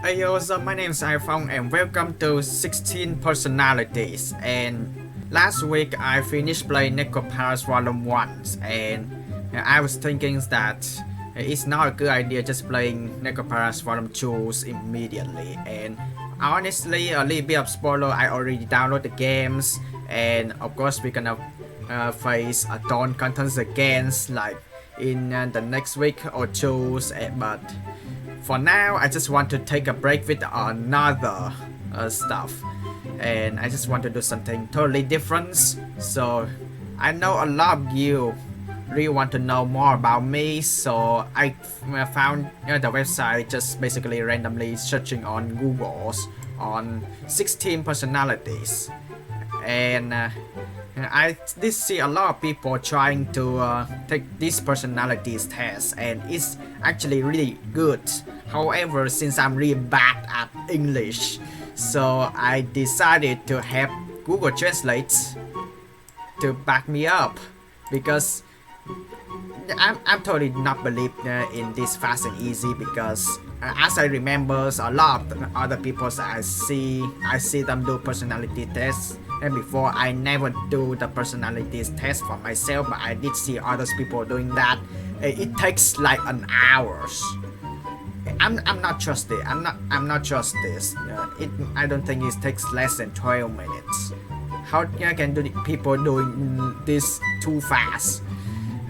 Hey yo, what's up? My name is iPhong and welcome to 16 Personalities. And last week I finished playing NERIS Volume 1 and I was thinking that it's not a good idea just playing NERIS Volume 2 immediately. And honestly, a little bit of spoiler, I already downloaded the games, and of course we're gonna face a dawn contents again like in the next week or two, but for now I just want to take a break with another stuff, and I just want to do something totally different. So I know a lot of you really want to know more about me, so I found the website just basically randomly searching on Google on 16 personalities, and I did see a lot of people trying to take this personalities test, and it's actually really good. However, since I'm really bad at English, so I decided to have Google Translate to back me up, because I'm totally not believe in this fast and easy, because as I remember a lot of other people I see them do personality tests, and before I never do the personalities test for myself, but I did see other people doing that. It takes like an hours. I'm not trusted. I'm not trust this. I don't think it takes less than 12 minutes. How can do people doing this too fast?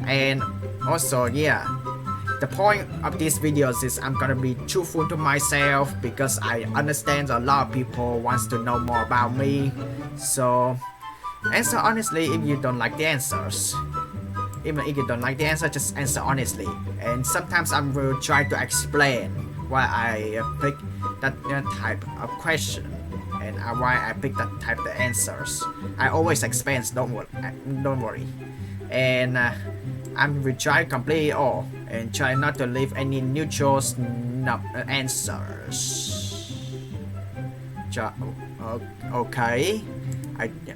And also, yeah, the point of these videos is I'm gonna be truthful to myself, because I understand a lot of people wants to know more about me. So answer honestly if you don't like the answers. Even if you don't like the answer, just answer honestly. And sometimes I will try to explain why I pick that type of question, and why I pick that type of answers. I always explain, don't worry. And I will try completely all and try not to leave any neutral answers. Okay,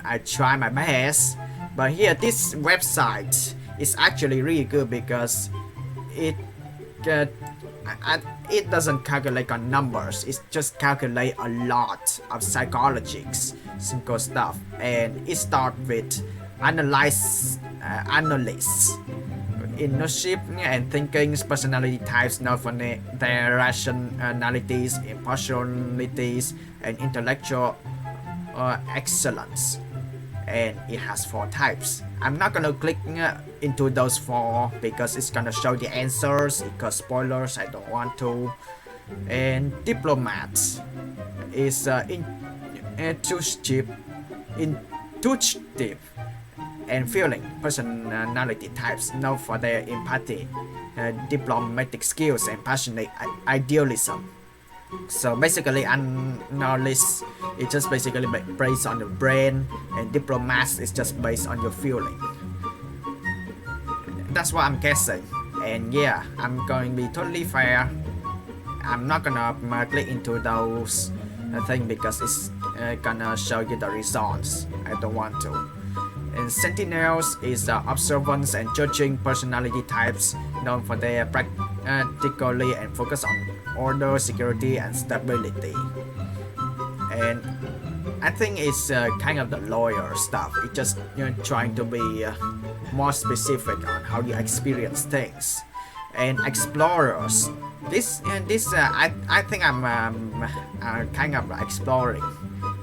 I try my best, but here this website is actually really good, because it doesn't calculate on numbers. It just calculate a lot of psychological stuff, and it starts with analysis, ownership and thinking, personality types known for their rationalities, impartialities, and intellectual excellence. And it has 4 types. I'm not gonna click into those 4 because it's gonna show the answers. Because spoilers, I don't want to. And diplomats is intuitive and feeling personality types known for their empathy, diplomatic skills, and passionate idealism. So basically, analysts is just basically based on the brain, and diplomats is just based on your feeling. That's what I'm guessing. And yeah, I'm going to be totally fair. I'm not gonna click into those things because it's gonna show you the results. I don't want to. And sentinels is observance and judging personality types known for their practically and focus on order, security, and stability. And I think it's kind of the lawyer stuff. It's just trying to be more specific on how you experience things. And explorers, I think I'm kind of exploring,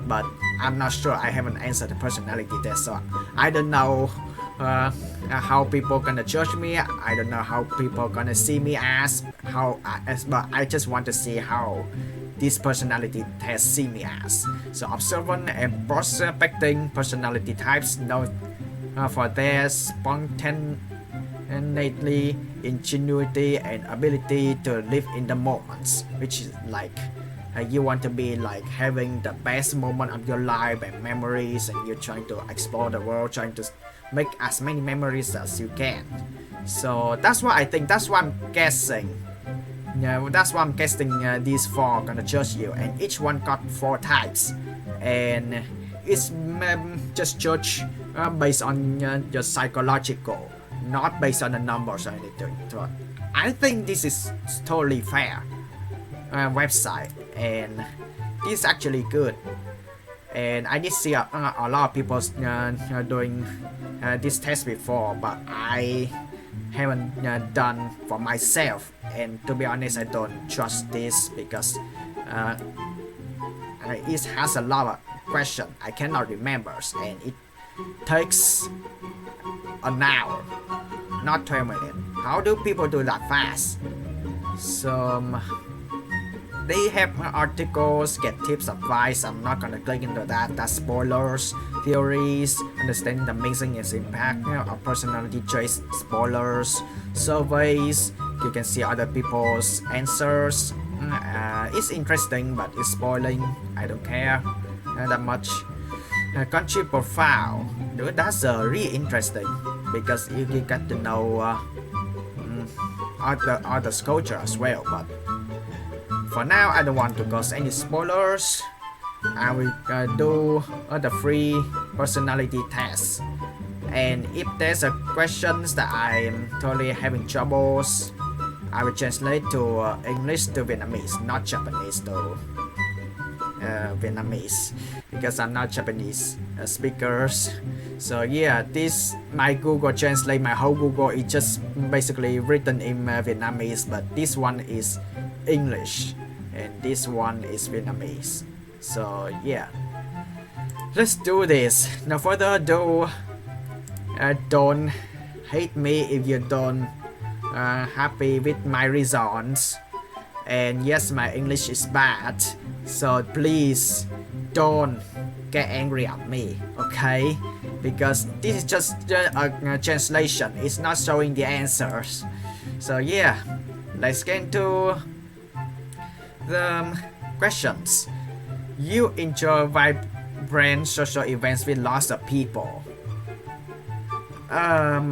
but I'm not sure. I haven't answered the personality test, so I don't know how people gonna judge me. I don't know how people gonna see me as, but I just want to see how this personality test see me as. So observant and prospecting personality types known for their spontaneity, ingenuity, and ability to live in the moments, which is like you want to be like having the best moment of your life and memories, and you're trying to explore the world, trying to make as many memories as you can. So that's what I think. That's what I'm guessing. That's why I'm guessing these 4 gonna judge you, and each one got 4 types, and it's just judge based on your psychological, not based on the numbers or anything. So I think this is totally fair. website, and it's actually good. And I did see a lot of people doing this test before, but I haven't done for myself. And to be honest, I don't trust this because it has a lot of questions I cannot remember, and it takes an hour, not 12 minutes. How do people do that fast? So they have articles, get tips, advice. I'm not gonna click into that. That's spoilers, theories, understanding the amazing its impact of personality traits, spoilers, surveys. You can see other people's answers. It's interesting, but it's spoiling. I don't care that much. Country profile, dude, that's really interesting because you get to know other culture as well. But for now, I don't want to cause any spoilers. I will do the free personality test, and if there's a questions that I'm totally having troubles, I will translate to English to Vietnamese, not Japanese to Vietnamese, because I'm not Japanese speakers. So yeah, this my Google Translate, my whole Google is just basically written in Vietnamese, but this one is English and this one is Vietnamese. So yeah, let's do this. No further ado, don't hate me if you don't happy with my results. And yes, my English is bad, so please don't get angry at me, okay? Because this is just a translation, it's not showing the answers. So yeah, let's get into the questions. You enjoy vibrant social events with lots of people. I'm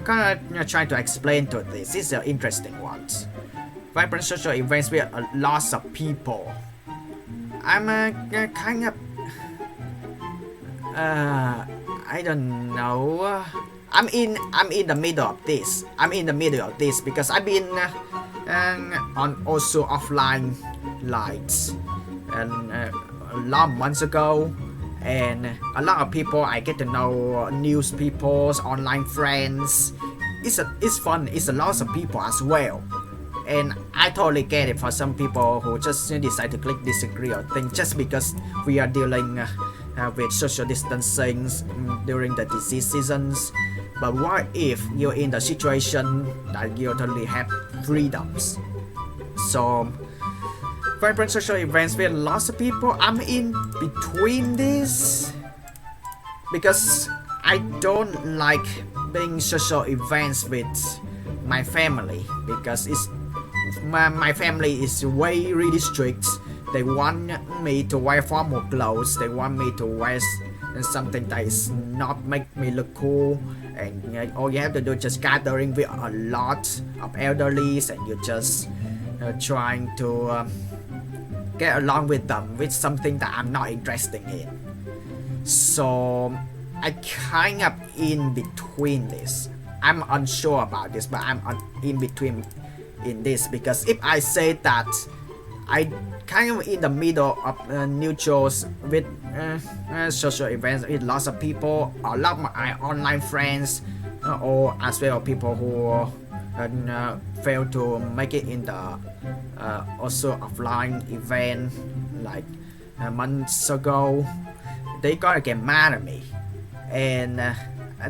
gonna try to explain to this. This is an interesting one. Vibrant social events with lots of people. I'm kind of I don't know. I'm in the middle of this. Because I've been on also offline lights and a lot of months ago. And a lot of people I get to know, news people, online friends. It's fun. It's a lot of people as well, and I totally get it for some people who just decide to click disagree or think just because we are dealing with social distancing during the disease seasons. But what if you're in the situation that you totally have freedoms? So vibrant social events with lots of people, I'm in between this because I don't like being social events with my family because my family is way really strict. They want me to wear formal clothes, they want me to wear something that is not make me look cool, and all you have to do is just gathering with a lot of elderlies and you're just trying to get along with them with something that I'm not interested in. So I kind of in between this. I'm unsure about this, but I'm in between in this because if I say that I kind of in the middle of neutrals with social events with lots of people, a lot of my online friends, or as well people who fail to make it in the also offline event like months ago, they gotta get mad at me. And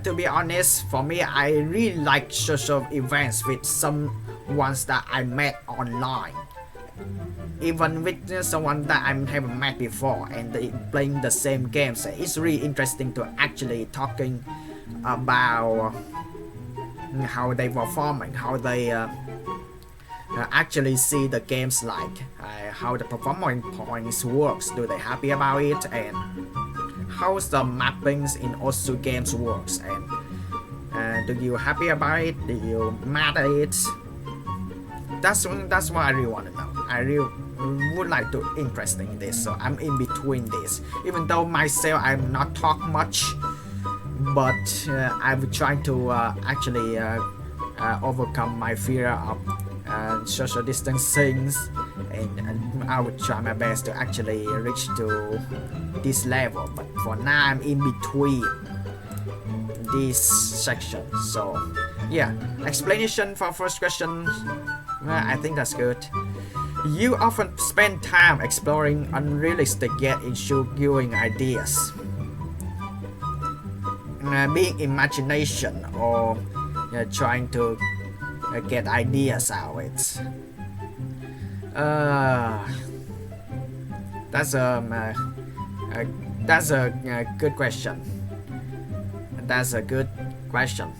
to be honest, for me, I really like social events with some ones that I met online, even with someone that I haven't met before and they playing the same games. It's really interesting to actually talking about how they performing, how they actually see the games like how the performance points works, do they happy about it, and how the mappings in also games works, and do you happy about it, do you mad at it. That's what I really want to know. I really would like to interested in this, so I'm in between this. Even though myself I'm not talk much, but I'm trying to actually overcome my fear of social distancing, and I would try my best to actually reach to this level. But for now, I'm in between this section. So yeah, explanation for first question, I think that's good. You often spend time exploring unrealistic yet intriguing ideas, being imagination or trying to get ideas out of it. That's a good question. That's a good question.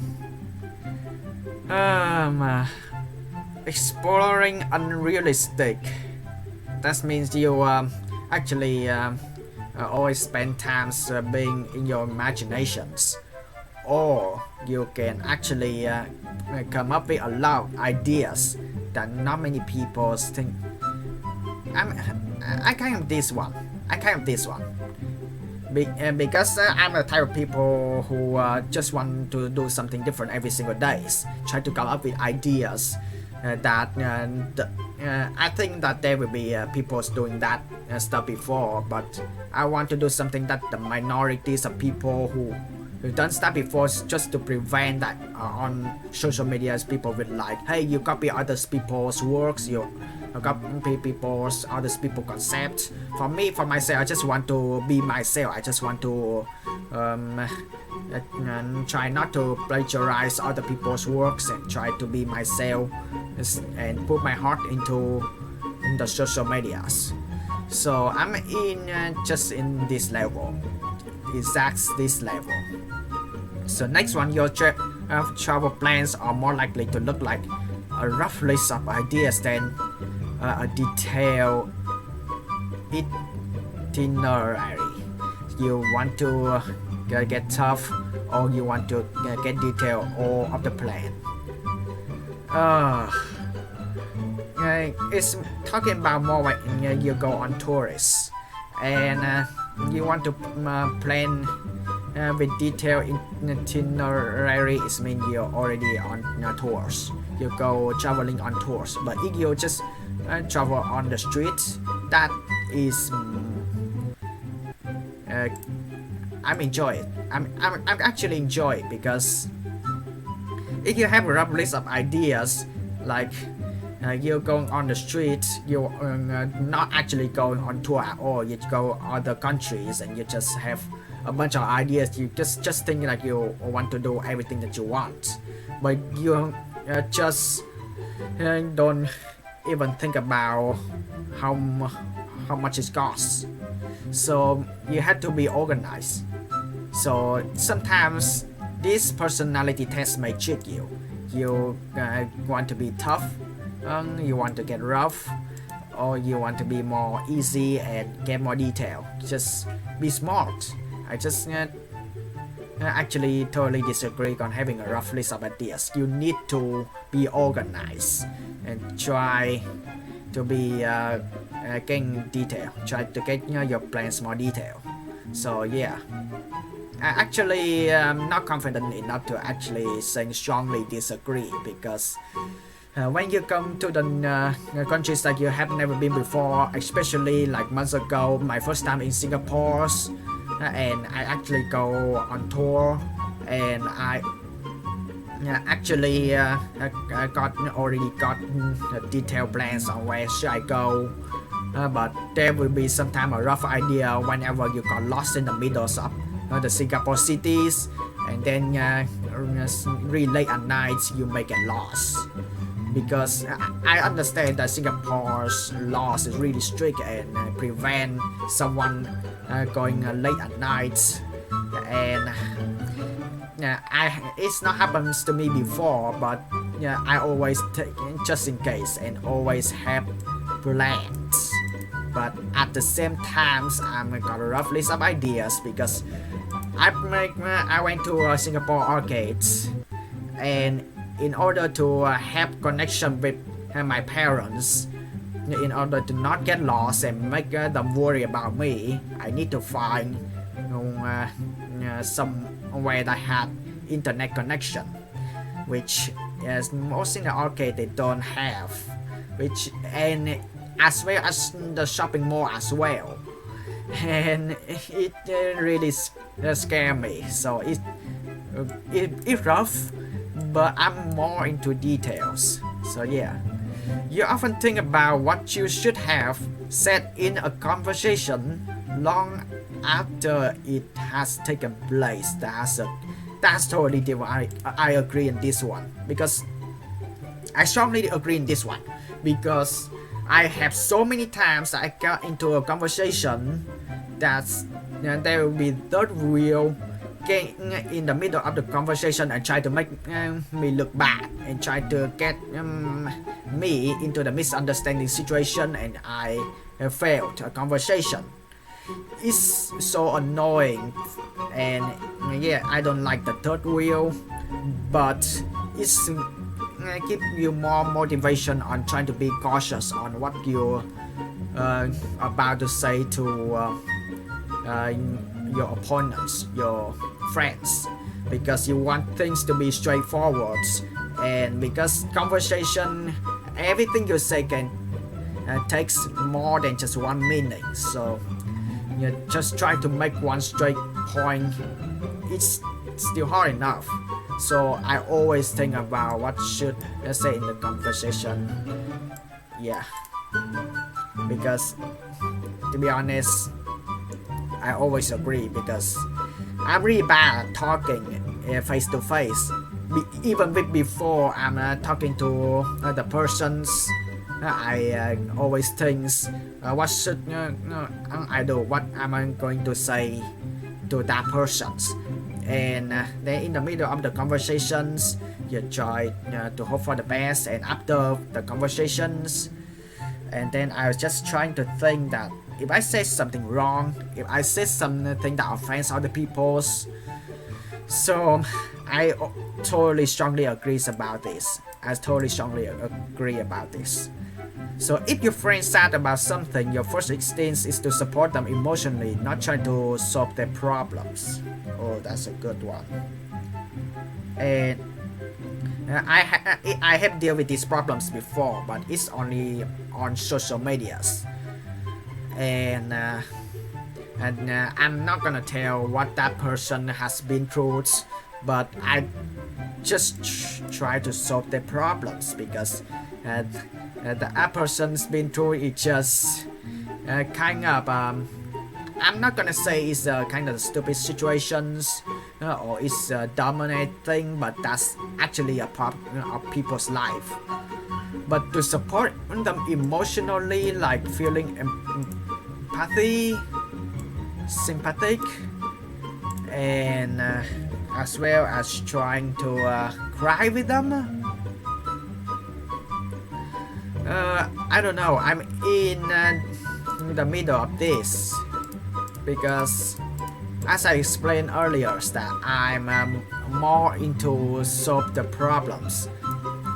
Exploring unrealistic. That means you actually always spend time being in your imaginations, or you can actually come up with a lot of ideas that not many people think. I kind of this one. Because I'm the type of people who just want to do something different every single day. Try to come up with ideas that I think that there will be people doing that stuff before, but I want to do something that the minorities of people who done stuff before, just to prevent that on social media. People will like, hey, you copy other people's works, you copy other people's concepts. For myself, I just want to be myself. I just want to try not to plagiarize other people's works and try to be myself and put my heart into the social medias. So I'm in just in this level, exact this level. So next one, your travel plans are more likely to look like a rough list of ideas than a detailed itinerary. You want to get tough, or you want to get detail all of the plan. It's talking about more like you go on tours and you want to plan with detailed itinerary. It means you're already on tours. You go traveling on tours. But if you just travel on the street, that is I'm enjoy it. I'm actually enjoy it, because if you have a rough list of ideas, like you're going on the street, you're not actually going on tour at all. You go other countries and you just have a bunch of ideas. You just think like you want to do everything that you want, but you just don't even think about how much it costs. So you have to be organized. So sometimes this personality test may cheat you. You want to be tough, you want to get rough, or you want to be more easy and get more detail. Just be smart. I just actually totally disagree on having a rough list of ideas. You need to be organized and try to be getting detail. Try to get your plans more detail. So yeah, I actually am not confident enough to actually say strongly disagree, because when you come to the countries that you have never been before, especially like months ago, my first time in Singapore, and I actually go on tour, and I actually already got detailed plans on where should I go, but there will be sometimes a rough idea whenever you got lost in the middle of the Singapore cities, and then really late at night you may get lost, because I understand that Singapore's laws is really strict and prevent someone going late at night, and it's not happens to me before, but I always take just in case and always have plans. But at the same time, I'm got a rough list of ideas, because I went to Singapore arcades, and in order to have connection with my parents, in order to not get lost and make them worry about me, I need to find somewhere that had internet connection, which yes, most in the arcade they don't have, which and as well as the shopping mall as well, and it really scare me. So it's rough, but I'm more into details. So yeah, you often think about what you should have said in a conversation long after it has taken place. That's totally different. I agree in this one because I strongly agree in this one because I have so many times I got into a conversation that's there will be third wheel getting in the middle of the conversation and try to make me look bad and try to get me into the misunderstanding situation, and I failed a conversation. It's so annoying, and yeah, I don't like the third wheel, but it's give you more motivation on trying to be cautious on what you're about to say to your opponents, your friends, because you want things to be straightforward, and because conversation, everything you say can takes more than just one meaning. So you just try to make one straight point. It's still hard enough. So I always think about what should I say in the conversation. Yeah, because to be honest, I always agree because I'm really bad at talking face to face. Even before I'm talking to the persons, I always think what should I do, what am I going to say to that persons, and then in the middle of the conversations you try to hope for the best, and after the conversations, and then I was just trying to think that if I say something wrong, if I say something that offends other people's, so I totally strongly agree about this. I totally strongly agree about this. So if your friend sad about something, your first instinct is to support them emotionally, not try to solve their problems. Oh, that's a good one. And I have dealt with these problems before, but it's only on social medias. And I'm not gonna tell what that person has been through, but I just try to solve their problems because the person's been through it just kind of I'm not gonna say it's kind of stupid situations or it's a dominant thing, but that's actually a part of people's life. But to support them emotionally, like feeling empathy, sympathetic, and as well as trying to cry with them. I don't know, I'm in the middle of this because as I explained earlier that I'm more into solve the problems.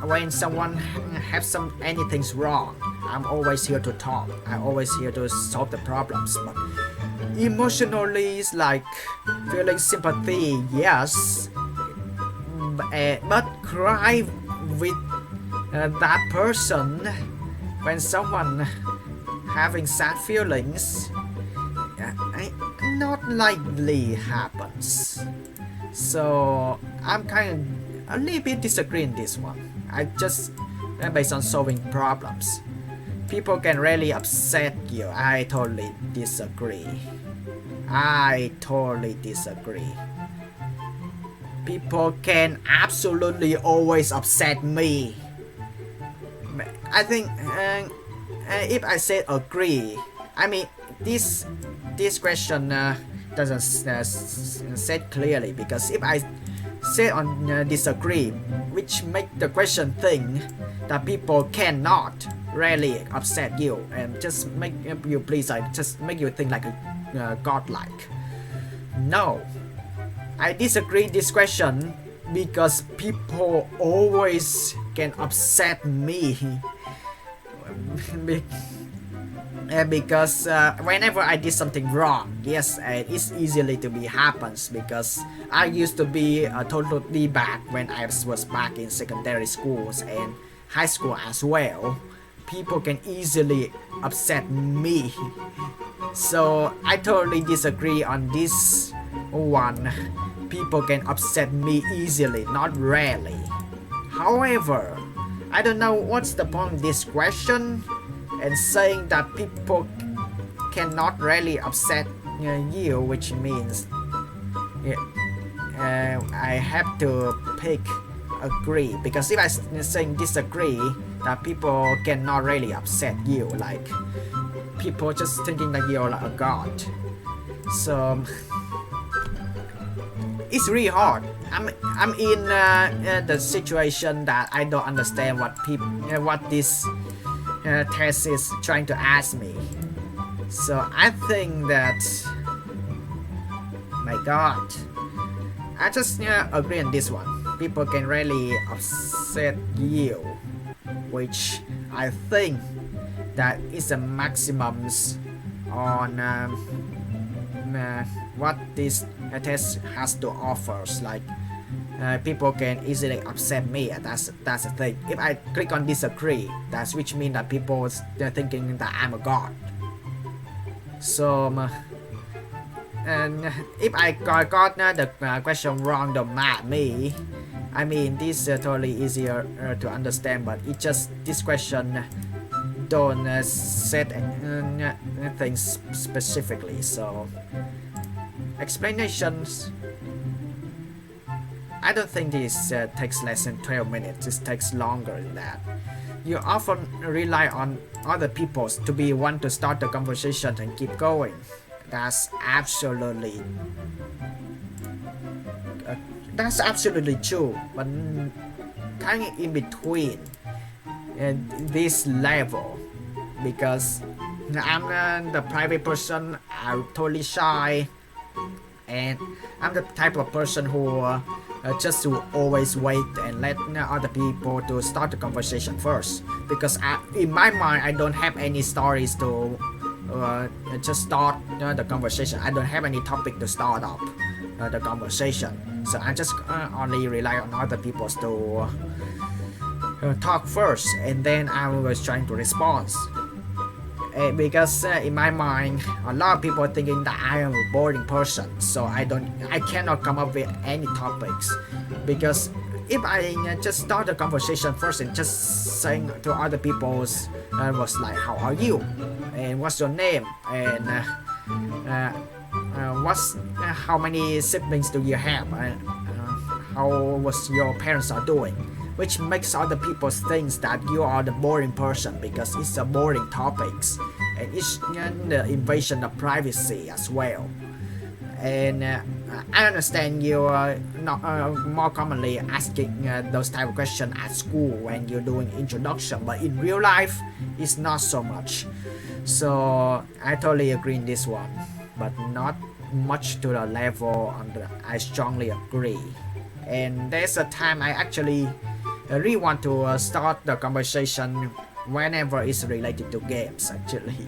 When someone has anything's wrong, I'm always here to talk. I'm always here to solve the problems. But emotionally, it's like feeling sympathy, yes, but cry with that person when someone having sad feelings, not likely happens. So I'm kind of a little bit disagreeing this one. I just based on solving problems. People can really upset you. I totally disagree. People can absolutely always upset me. I think if I say agree, I mean this question doesn't say clearly, because if I say on disagree, which make the question think that people cannot really upset you and just make you please, like just make you think like a godlike. No, I disagree this question because people always can upset me because whenever I did something wrong, yes, it's easily to be happens because I used to be totally bad when I was back in secondary schools and high school as well. People can easily upset me, so I totally disagree on this one. People can upset me easily, not rarely. However, I don't know what's the point of this question and saying that people cannot really upset you, which means I have to pick agree, because if I saying disagree, that people cannot really upset you, like people just thinking that you're like a god. So it's really hard. I'm in the situation that I don't understand what this test is trying to ask me. So I think that, my god, I just agree on this one. People can really upset you, which I think that is the maximums on what this test has to offer. Like people can easily upset me. That's the thing. If I click on disagree, that's which means that people are thinking that I'm a god. So and if I got the question wrong, don't mad me. I mean, this is totally easier to understand, but it just this question don't set things specifically. So explanations, I don't think this takes less than 12 minutes. This takes longer than that. You often rely on other people to be one to start the conversation and keep going. That's absolutely true, but kind of in between this level, because I'm the private person. I'm totally shy, and I'm the type of person who just to always wait and let other people to start the conversation first, because in my mind I don't have any stories to just start the conversation. I don't have any topic to start up the conversation, so I just only rely on other people to talk first, and then I was trying to respond. Because in my mind, a lot of people are thinking that I am a boring person, so I cannot come up with any topics, because if I just start the conversation first and just saying to other people was like, how are you, and what's your name, and how many siblings do you have, how was your parents are doing, which makes other people think that you are the boring person, because it's a boring topics, and it's the invasion of privacy as well. And I understand you are not more commonly asking those type of questions at school when you're doing introduction, but in real life it's not so much. So I totally agree in this one, but not much to the level I strongly agree. And there's a time I actually really want to start the conversation whenever it's related to games. Actually,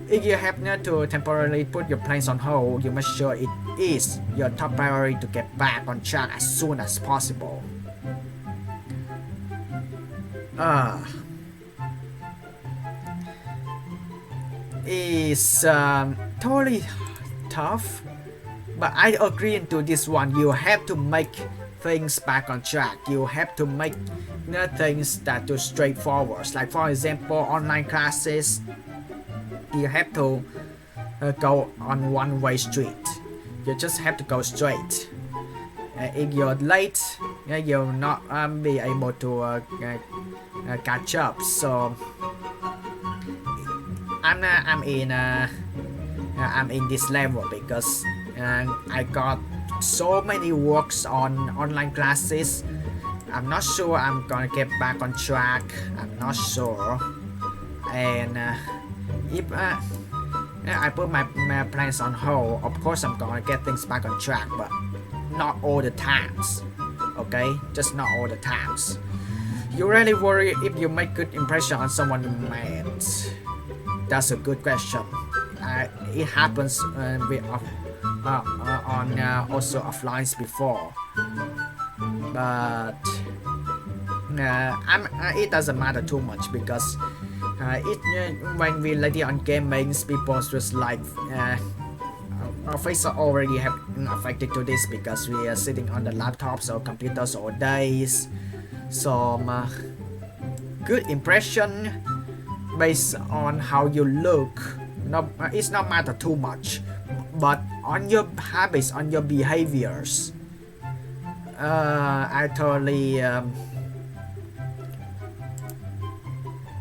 if you have to temporarily put your plans on hold, you must sure it is your top priority to get back on track as soon as possible. It's totally tough, but I agree into this one. You have to make things back on track. You have to make things that are straightforward. Like for example, online classes, you have to go on one-way street. You just have to go straight. If you're late, you'll not be able to catch up. So I'm in this level because I got so many works on online classes. I'm not sure I'm gonna get back on track. I'm not sure. And if I put my plans on hold, of course I'm gonna get things back on track, but not all the times. Okay, just not all the times. You really worry if you make good impression on someone you met. That's a good question. It happens on also offlines before, but it doesn't matter too much because when we later on gaming, people just like our face are already have affected to this because we are sitting on the laptops or computers all days. So good impression based on how you look, it's not matter too much, but on your habits, on your behaviors. I totally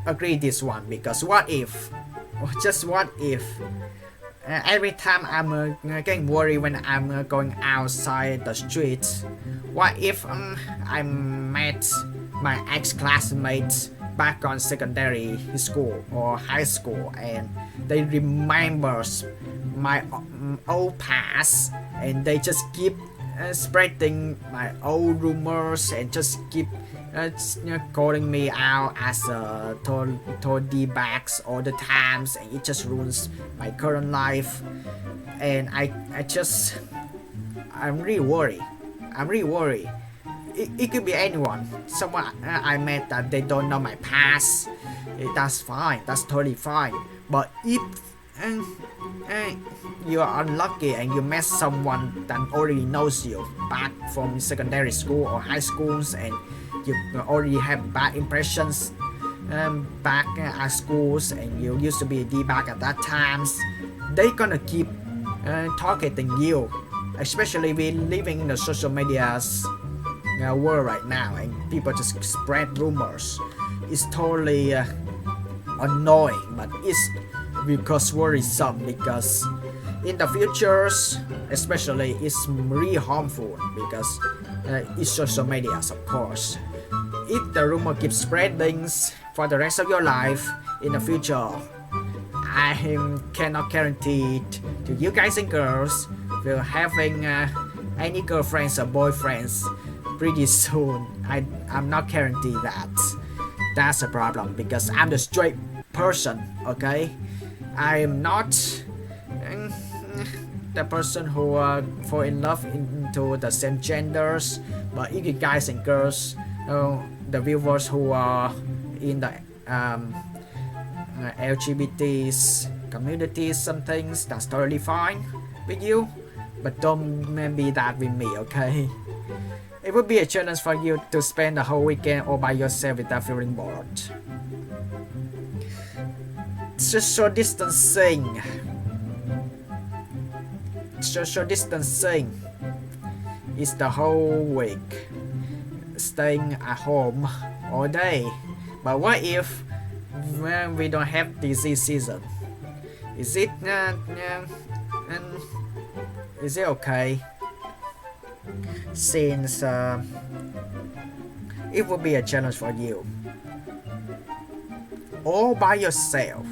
agree this one because what if every time I'm getting worried when I'm going outside the street. What if I met my ex-classmates back on secondary school or high school and they remembers my old past and they just keep spreading my old rumors and just keep calling me out as a total D-bags all the times, and it just ruins my current life. And I'm really worried. It could be anyone, someone I met that they don't know my past. That's fine, that's totally fine. But if you are unlucky and you met someone that already knows you back from secondary school or high schools and you already have bad impressions back at schools and you used to be a D-bag at that times, they gonna keep targeting you, especially we living in the social medias world right now and people just spread rumors. It's totally annoying, but it's because worrisome because in the futures especially it's really harmful because it's social medias, of course. If the rumor keeps spreading for the rest of your life in the future, I cannot guarantee to you guys and girls will having any girlfriends or boyfriends pretty soon. I'm not guarantee that. That's a problem because I'm the straight person, okay? I am not the person who fall in love into the same genders, but you guys and girls, the viewers who are in the LGBTs communities, some things that's totally fine with you, but don't be that with me, okay? It would be a challenge for you to spend the whole weekend all by yourself without feeling bored. Social distancing is the whole week staying at home all day. But what if when we don't have disease season? Is it okay? Since it will be a challenge for you all by yourself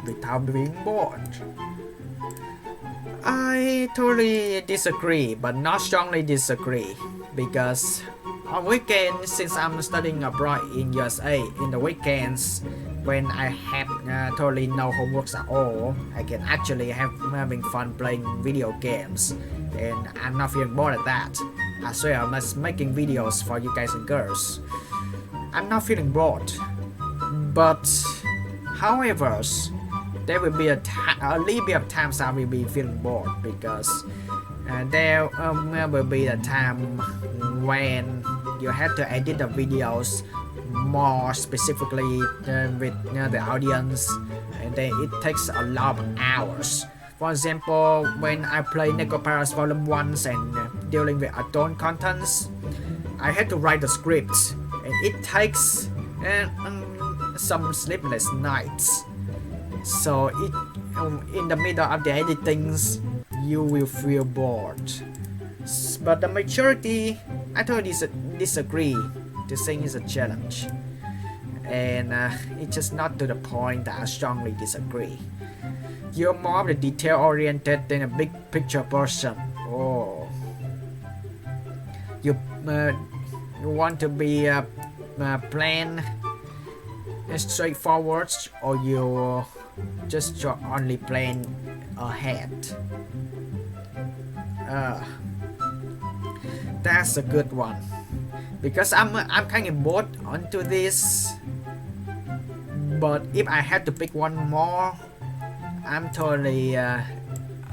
without being bored. I totally disagree, but not strongly disagree, because on weekends, since I'm studying abroad in USA, in the weekends when I have totally no homeworks at all, I can actually having fun playing video games, and I'm not feeling bored at that. As well as making videos for you guys and girls. I'm not feeling bored, but however, there will be a little bit of times I will be feeling bored because there will be a time when you have to edit the videos more specifically with the audience, and then it takes a lot of hours. For example, when I play NERIS Volume 1 and dealing with adult contents, I had to write the script, and it takes some sleepless nights. So in the middle of the editing, you will feel bored. But the majority, I totally disagree. This thing is a challenge, and it's just not to the point that I strongly disagree. You're more of the detail oriented than a big picture person. Oh, you want to be plan straightforward, or you just only plan ahead? Uh, that's a good one, because I'm kind of bored onto this. But if I had to pick one more, I'm totally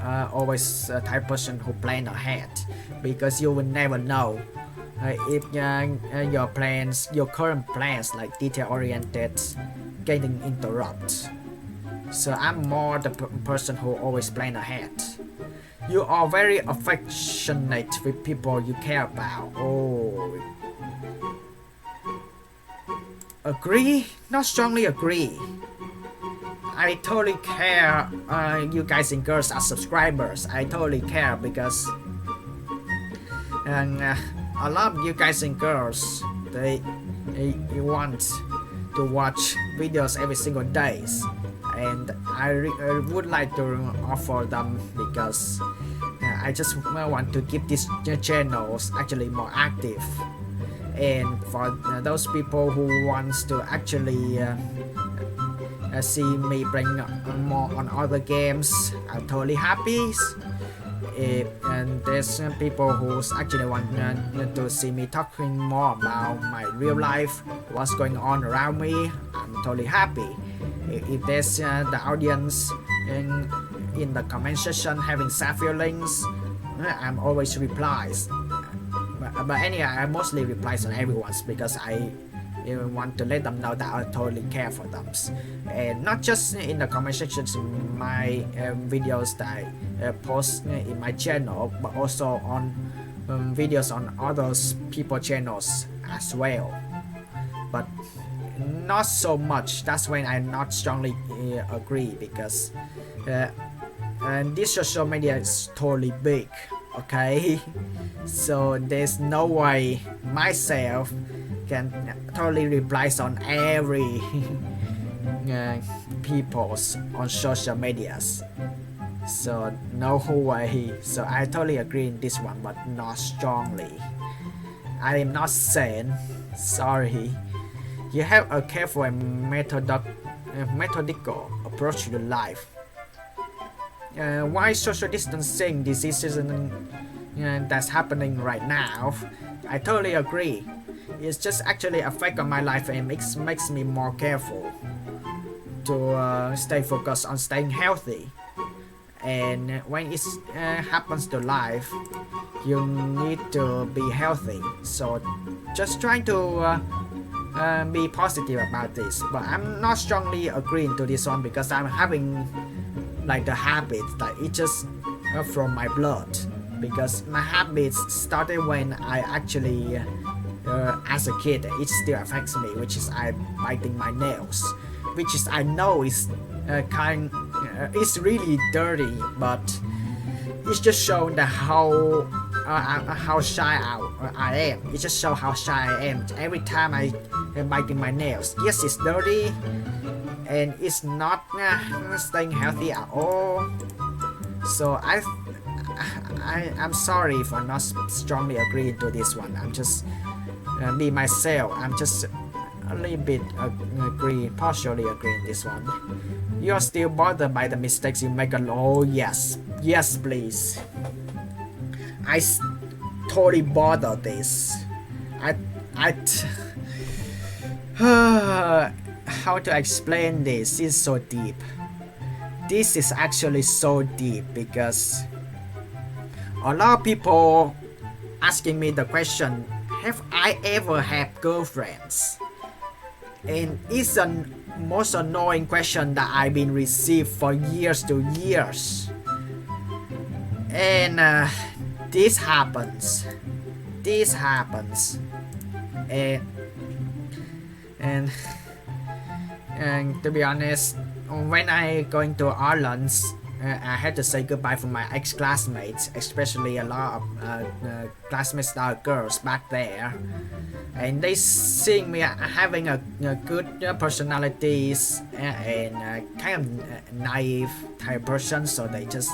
always a type person who plan ahead, because you will never know if your current plans like detail oriented, getting interrupted. So I'm more the person who always plan ahead. You are very affectionate with people you care about. Oh, agree? Not strongly agree. I totally care. You guys and girls are subscribers. I totally care because a lot of you guys and girls, they want to watch videos every single day, and I would like to offer them, because I just want to keep these channels actually more active. And for those people who wants to actually see me playing more on other games, I'm totally happy. And there's people who actually want to see me talking more about my real life, what's going on around me, I'm totally happy. If there's the audience in the comment section having sad feelings, I'm always replies. But anyway, I mostly replies on everyone's, because I want to let them know that I totally care for them, and not just in the comment sections in my videos that I post in my channel, but also on videos on others people channels as well, but not so much. That's when I not strongly agree, because and this social media is totally big, okay? So there's no way myself can totally replies on every people's on social medias, so no way. So I totally agree in this one, but not strongly. I am not sane, sorry. You have a careful and methodical approach to life. Why social distancing diseases that's happening right now? I totally agree. It's just actually affect on my life, and makes me more careful to stay focused on staying healthy. And when it happens to life, you need to be healthy. So just trying to be positive about this. But I'm not strongly agreeing to this one, because I'm having like the habit, like it just from my blood, because my habits started when I actually as a kid. It still affects me, which is I biting my nails, which is I know is it's really dirty, but it's just showing that how shy I am. It just shows how shy I am every time I biting my nails. Yes, it's dirty, and it's not staying healthy at all. So I'm sorry for not strongly agreeing to this one. I'm just be myself. I'm just a little bit partially agreeing this one. You're still bothered by the mistakes you make. Oh yes, yes please. I totally bother this. How to explain this is so deep. This is actually so deep, because a lot of people asking me the question, have I ever had girlfriends? And it's the most annoying question that I've been received for years to years. And this happens. And to be honest, when I going to Ireland, I had to say goodbye to my ex-classmates, especially a lot of classmates that are girls back there. And they seeing me having a good personalities and kind of naive type person, so they just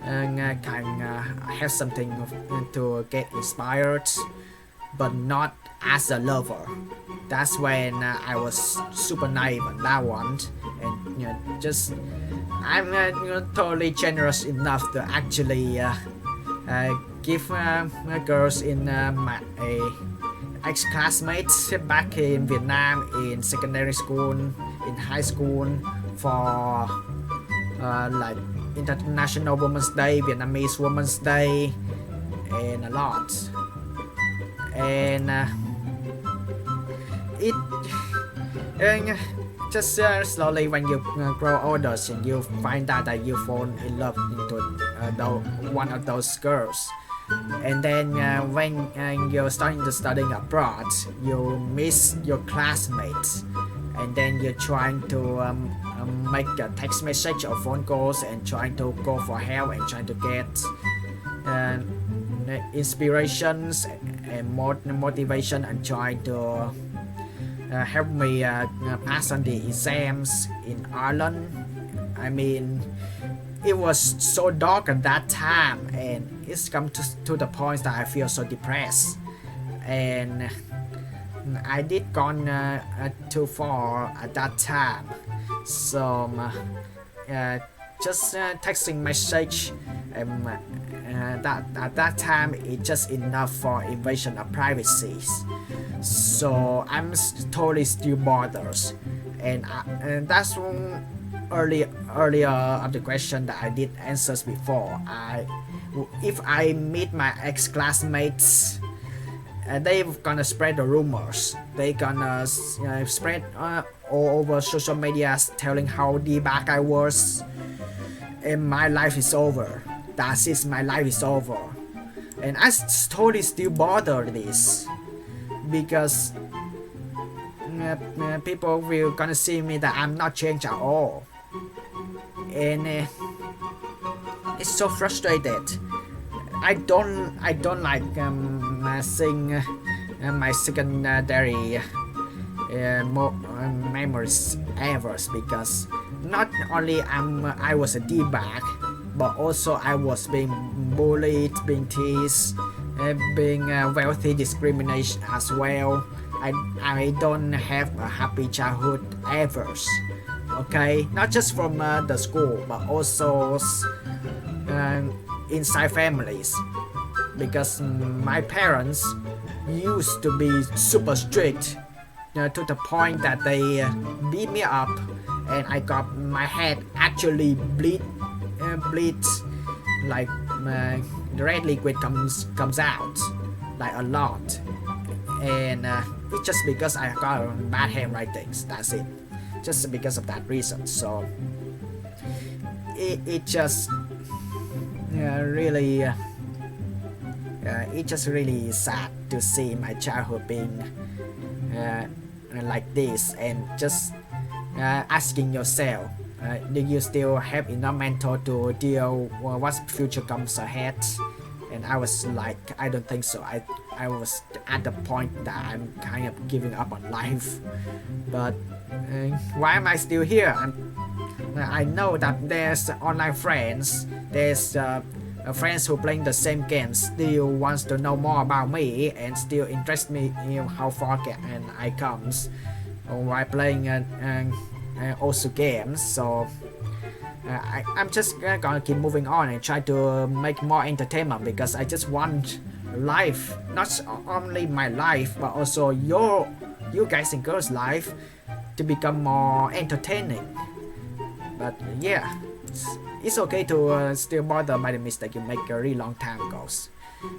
kind of have something to get inspired. but not as a lover. That's when I was super naive on that one, and just I'm totally generous enough to actually give girls in my ex-classmates back in Vietnam in secondary school, in high school for like International Women's Day, Vietnamese Women's Day, and a lot. And it just slowly when you grow older and you find out that you fall in love into one of those girls, and then when you're starting to studying abroad, you miss your classmates, and then you're trying to make a text message or phone calls and trying to go for help and trying to get inspirations and more motivation and trying to help me pass on the exams in Ireland. I mean, it was so dark at that time, and it's come to the point that I feel so depressed, and I did gone too far at that time. So just texting message, that at that time it's just enough for invasion of privacy. So I'm totally still bothered, and that's earlier of the question that I did answers before. If I meet my ex-classmates, they're gonna spread the rumors. They gonna spread all over social media telling how D-bag I was, and my life is over. That's it, my life is over. And I totally still bother this because people will gonna see me that I'm not changed at all, and it's so frustrated. I don't like seeing my secondary memories ever, because not only I was a D-bag, but also I was being bullied, being teased, being wealthy discrimination as well. I don't have a happy childhood ever. Okay, not just from the school, but also inside families, because my parents used to be super strict, to the point that they beat me up, and I got my head actually bleed like the red liquid comes out like a lot, and it's just because I got bad handwritings. That's it, just because of that reason. So it just really it's just really sad to see my childhood being like this, and just asking yourself, do you still have enough mental to deal with what future comes ahead? And I was like, I don't think so. I was at the point that I'm kind of giving up on life. But why am I still here? I know that there's online friends, there's friends who playing the same games, still wants to know more about me and still interest me in how far I comes while playing also games. So I'm just gonna keep moving on and try to make more entertainment, because I just want life, not only my life, but also you guys and girls' life to become more entertaining. But yeah, it's okay to still bother by the mistake you make a really long time ago.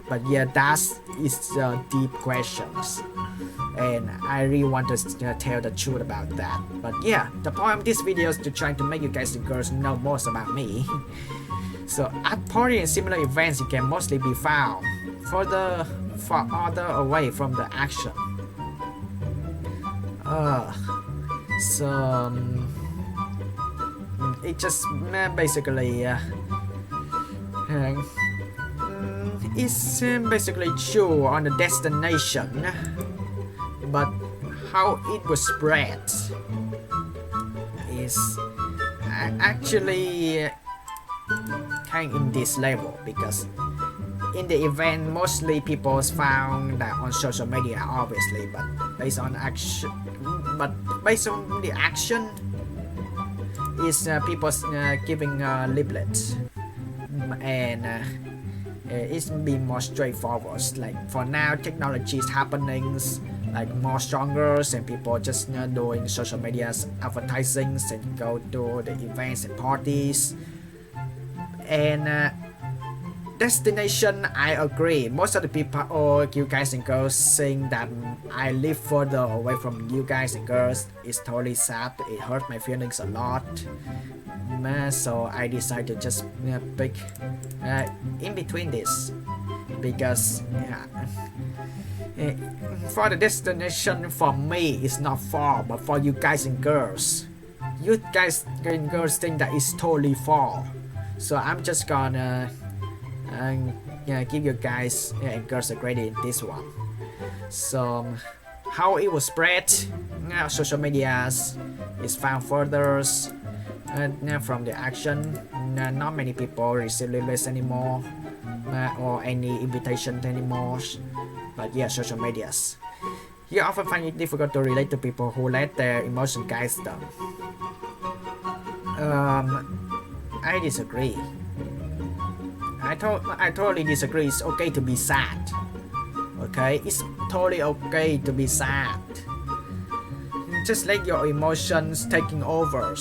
But yeah, that is deep questions, and I really want to tell the truth about that. But yeah, the point of this video is to try to make you guys and girls know more about me. So at party and similar events, you can mostly be found further away from the action. So it just basically it's basically true on the destination, but how it was spread is actually kind in this level, because in the event, mostly people found that on social media, obviously, but based on action, the action is people giving leaflets, and it's been more straightforward. Like for now, technology is happening like more stronger, and people just doing social media's advertising and go to the events and parties. And destination, I agree. Most of the people or you guys and girls saying that I live further away from you guys and girls is totally sad. It hurt my feelings a lot. So I decided to just pick in between this, because for the destination for me it's not far, but for you guys and girls, you guys and girls think that it's totally far. So I'm just gonna give you guys and girls a credit in this one. So how it was spread, social media is found further from the action. Not many people receive leaflets anymore, or any invitation anymore. But yeah, social medias. You often find it difficult to relate to people who let their emotion guide them. I disagree. I totally disagree. It's okay to be sad. Okay, it's totally okay to be sad. Just let your emotions taking over.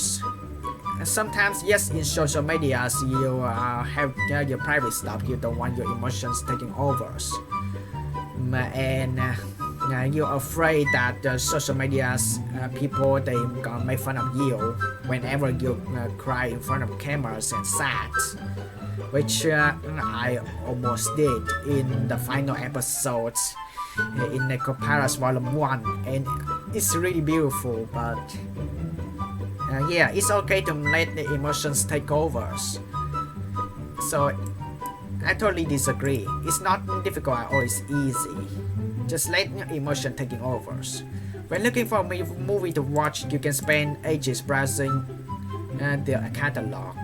Sometimes, yes, in social media, you have your private stuff. You don't want your emotions taking over, and you're afraid that the social media's people, they gonna make fun of you whenever you cry in front of cameras and sad, which I almost did in the final episodes in Neko Paras Volume 1, and it's really beautiful. But yeah, it's okay to let the emotions take over. So I totally disagree. It's not difficult at all, it's easy. Just let your emotion taking over. When looking for a movie to watch, you can spend ages browsing the catalog.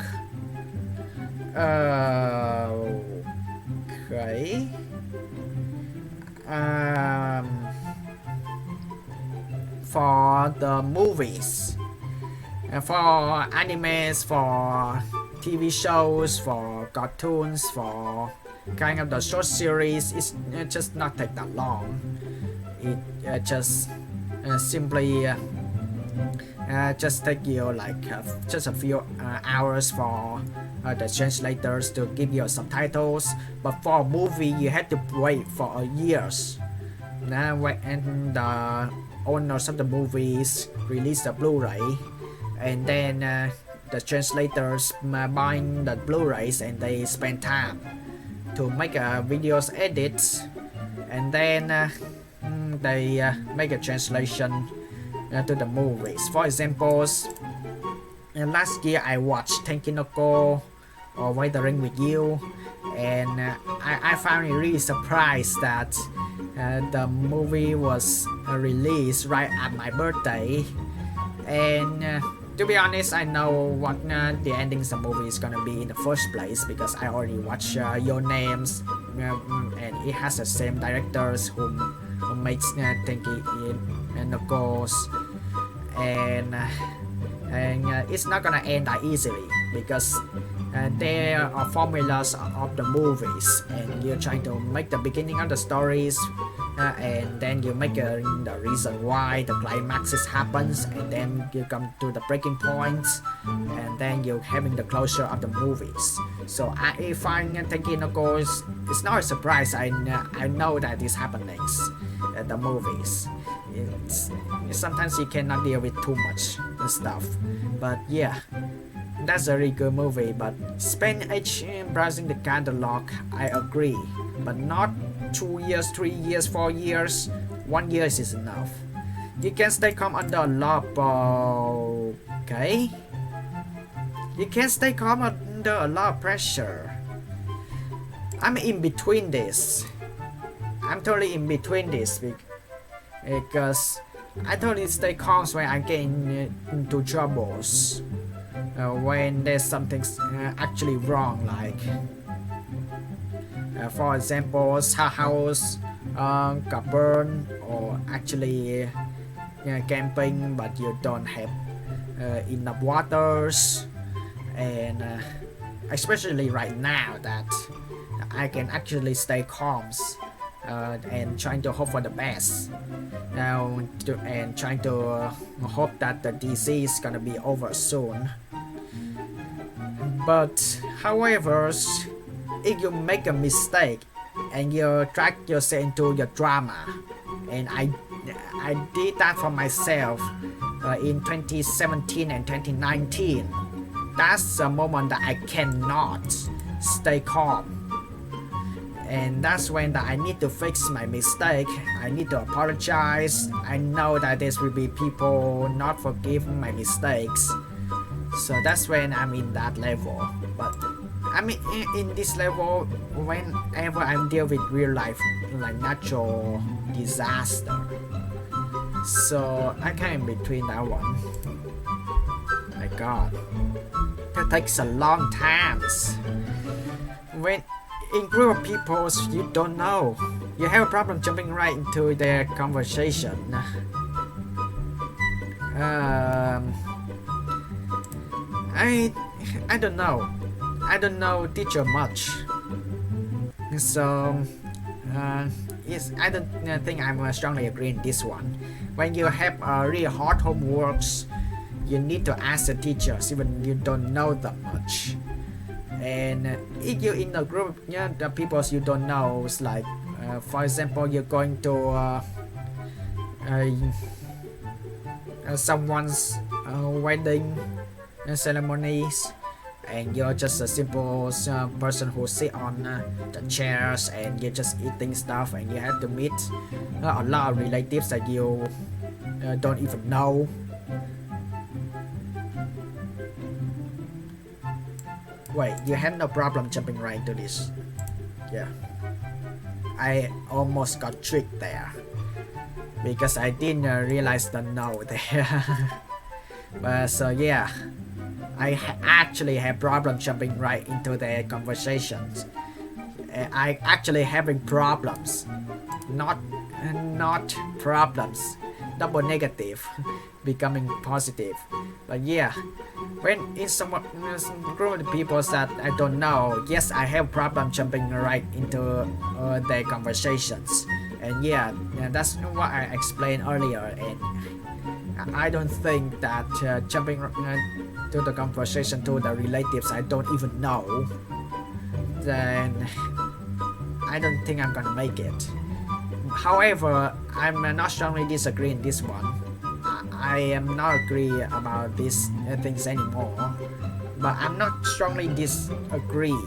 Okay. For the movies, for animes, for TV shows, for cartoons, for kind of the short series, it's just not take that long. It just simply just take you like just a few hours for the translators to give you subtitles. But for a movie, you had to wait for years. Now when the owners of the movies release the Blu-ray, and then the translators buying the Blu-rays, and they spend time to make videos edits, and then they make a translation to the movies. For example, last year I watched Tenkinoko or Weathering with You, and I found it really surprised that the movie was released right at my birthday. And to be honest, I know what the endings of the movie is gonna be in the first place, because I already watched Your Names, and it has the same directors who makes Tenki in Nokos, and it's not gonna end that easily, because there are formulas of the movies, and you're trying to make the beginning of the stories, and then you make the reason why the climaxes happens, and then you come to the breaking points, and then you're having the closure of the movies. So I find Tenkinoko it's not a surprise. I know that this happens at the movies. Sometimes you cannot deal with too much stuff, but yeah, that's a really good movie. But spend age browsing the catalog, I agree, but not 2 years, 3 years, 4 years. 1 year is enough. You can stay calm under a lot, okay? You can stay calm under a lot of pressure. I'm in between this. I'm totally in between this, because I totally stay calm when I get into troubles. When there's something actually wrong, like For example, house got burned, or actually camping but you don't have enough waters, and especially right now that I can actually stay calm and trying to hope for the best now, and trying to hope that the disease is gonna be over soon. But however, if you make a mistake and you drag yourself into your drama, and I did that for myself in 2017 and 2019, that's a moment that I cannot stay calm, and that's when that I need to fix my mistake. I need to apologize. I know that there will be people not forgive my mistakes, so that's when I'm in that level. But I mean, in this level, whenever I deal with real life like natural disaster, so I can in between that one. My God, that takes a long time. When in group of people you don't know, you have a problem jumping right into their conversation. I don't know. I don't know teacher much. So yes, I don't think I'm strongly agree in this one. When you have really hard homeworks, you need to ask the teachers even you don't know them much. And if you're in a group, the people you don't know, it's like for example, you're going to someone's wedding ceremonies, and you're just a simple person who sit on the chairs and you're just eating stuff, and you have to meet a lot of relatives that you don't even know. Wait, you have no problem jumping right into this? Yeah, I almost got tricked there because I didn't realize the no there. But so yeah, I actually have problem jumping right into their conversations. I actually having problems, not problems, double negative, becoming positive. But yeah, when in some group of people that I don't know, yes, I have problem jumping right into their conversations, and yeah, that's what I explained earlier. And I don't think that jumping to the conversation to the relatives I don't even know, then I don't think I'm gonna make it. However, I'm not strongly disagree in this one. I am not agree about these things anymore, but I'm not strongly disagree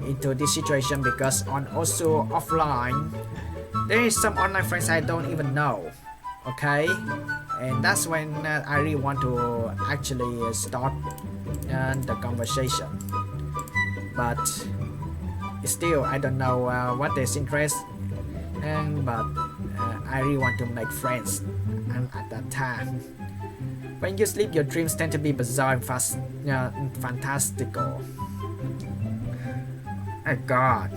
into this situation because on also offline there is some online friends I don't even know. Okay, and that's when I really want to actually start the conversation, but still I don't know what their interest, but I really want to make friends. And at that time, when you sleep, your dreams tend to be bizarre and fantastical. Oh God,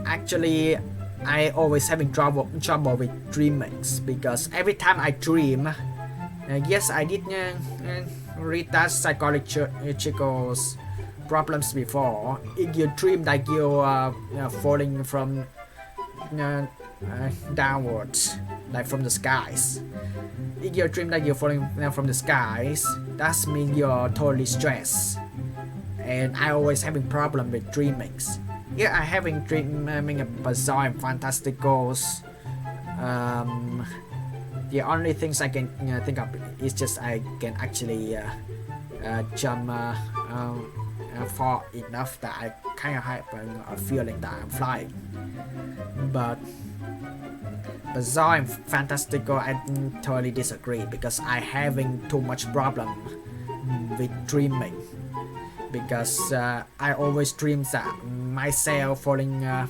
actually I always having trouble with dreamings because every time I dream, yes, I did read that psychological problems before. If you dream like you're falling from downwards, like from the skies. If you dream like you're falling from the skies, that means you're totally stressed. And I always having problem with dreamings. Yeah, I having dreaming a bizarre and fantasticals. The only things I can think of is just I can actually jump far enough that I kind of have a feeling that I'm flying. But bizarre and fantastical, I totally disagree because I having too much problem with dreaming. Because I always dream that myself falling up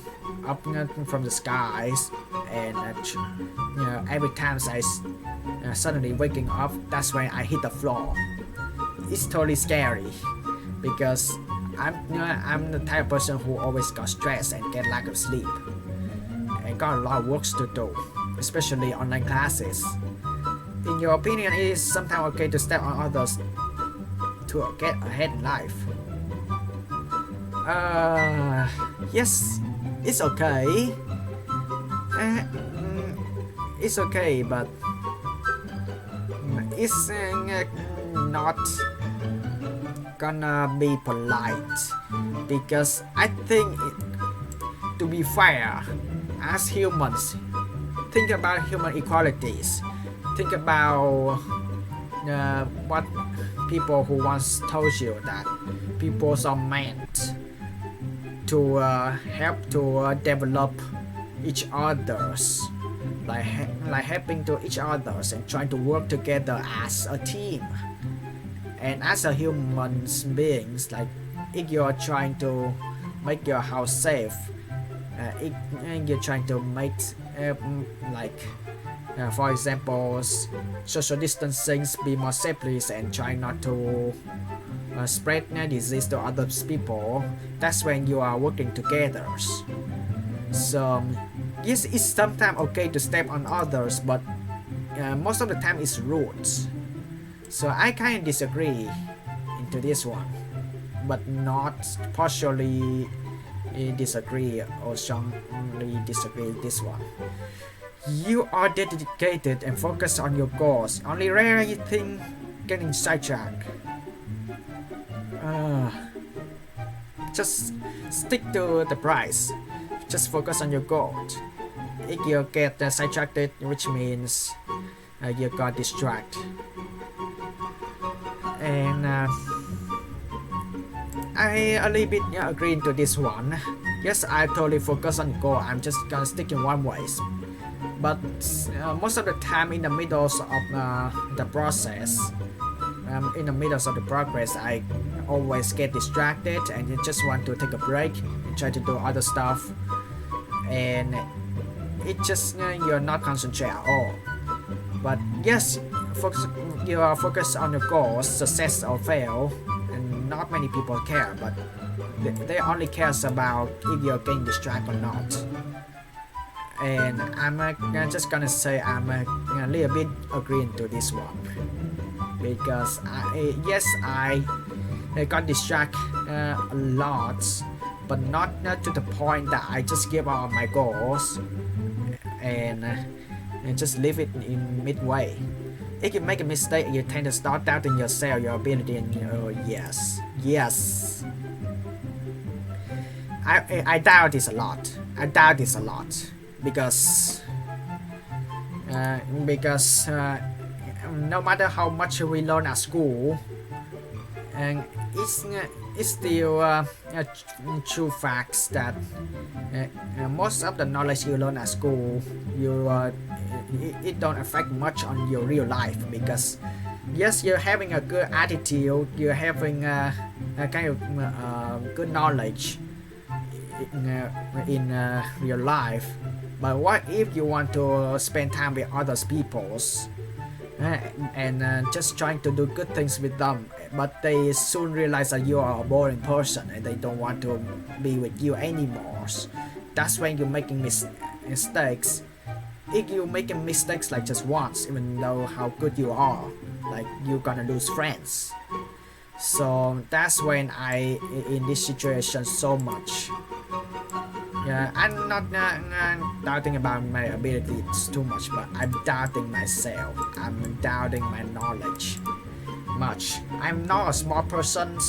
from the skies, and every time I suddenly waking up, that's when I hit the floor. It's totally scary because I'm the type of person who always got stressed and get lack of sleep, and got a lot of works to do, especially online classes. In your opinion, it is sometimes okay to step on others to get ahead in life? Yes, it's okay. It's okay, but it's not gonna be polite, because I think to be fair, as humans, think about human equalities. Think about what people who once told you that people are meant to help to develop each others, like helping to each others and trying to work together as a team. And as a human beings, like if you're trying to make your house safe, if you're trying to make for example, social distancing be more safely and try not to spread disease to other people, that's when you are working together. So yes, it's sometimes okay to step on others, but most of the time it's rude. So I kind of disagree into this one, but not partially disagree or strongly disagree with this one. You are dedicated and focused on your goals. Only rarely think getting sidetracked. Just stick to the prize. Just focus on your goal. If you get sidetracked, which means you got distracted. And I a little bit agree into this one. Yes, I totally focus on goal. I'm just gonna stick in one way. But most of the time in the middle of the process, in the middle of the progress, I always get distracted and just want to take a break and try to do other stuff, and it just you're not concentrate at all. But yes, you are focused on your goals, success or fail, and not many people care, but they only cares about if you're getting distracted or not. And I'm just gonna say I'm a little bit agreeing to this one, because I got distracted a lot, but not to the point that I just give up on my goals and just leave it in midway. If you make a mistake, you tend to start doubting yourself, your ability, and yes, I doubt this a lot. Because no matter how much we learn at school, and it's still true facts that most of the knowledge you learn at school, it don't affect much on your real life, because yes, you're having a good attitude, you're having a kind of good knowledge in real life. But what if you want to spend time with other peoples and just trying to do good things with them, but they soon realize that you are a boring person and they don't want to be with you anymore? That's when you're making mistakes. If you're making mistakes like just once, even though how good you are, like you're gonna lose friends. So that's when I in this situation so much. Yeah, I'm not doubting about my abilities too much, but I'm doubting myself. I'm doubting my knowledge much. I'm not a smart person.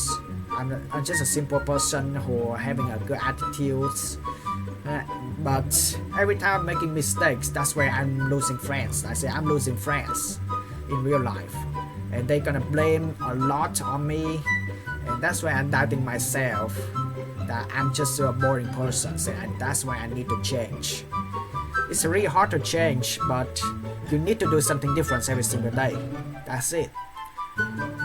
I'm just a simple person who having a good attitudes. But every time I'm making mistakes, that's where I'm losing friends. I say I'm losing friends in real life, and they're gonna blame a lot on me, and that's why I'm doubting myself. That I'm just a boring person, and that's why I need to change. It's really hard to change, but you need to do something different every single day. That's it.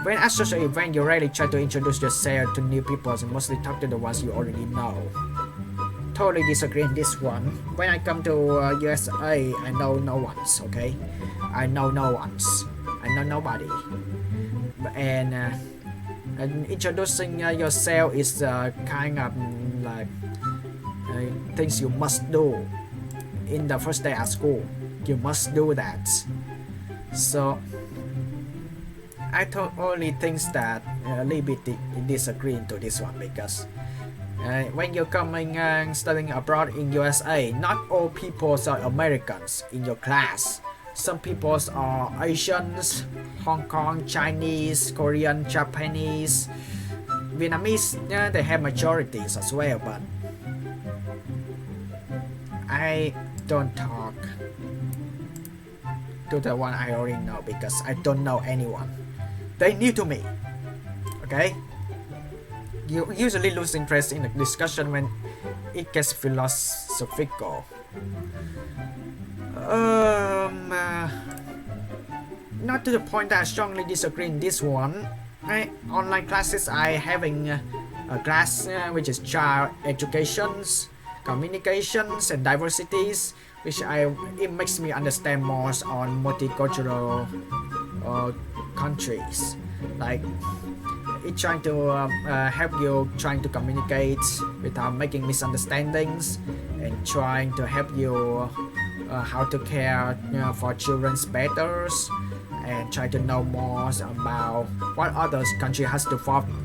When at social event, you really try to introduce yourself to new people and mostly talk to the ones you already know. Totally disagree in this one. When I come to USA, I know no one's, okay? I know no one's. I know nobody. And And introducing yourself is kind of like things you must do in the first day at school. You must do that. So I totally think that a little bit disagree to this one, because when you're coming and studying abroad in USA, not all people are Americans in your class. Some people are Asians, Hong Kong, Chinese, Korean, Japanese, Vietnamese. They have majorities as well, but I don't talk to the one I already know because I don't know anyone. They new to me. Okay? You usually lose interest in the discussion when it gets philosophical. Not to the point that I strongly disagree in this one. Online classes, I having a class which is child educations, communications and diversities, which it makes me understand more on multicultural countries. Like it trying to help you trying to communicate without making misunderstandings, and trying to help you how to care for children's better, and try to know more about what other country has to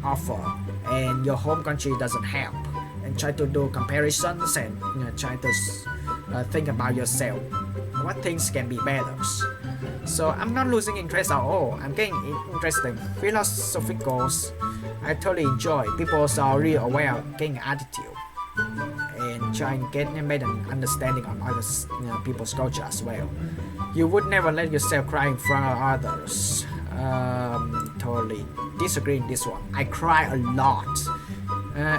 offer and your home country doesn't help, and try to do comparisons and try to think about yourself what things can be better. So I'm not losing interest at all. I'm getting interesting. Philosophicals, I totally enjoy. People are really aware of getting attitude and trying to get a better understanding on other people's culture as well. You would never let yourself cry in front of others. Totally disagree in this one. I cry a lot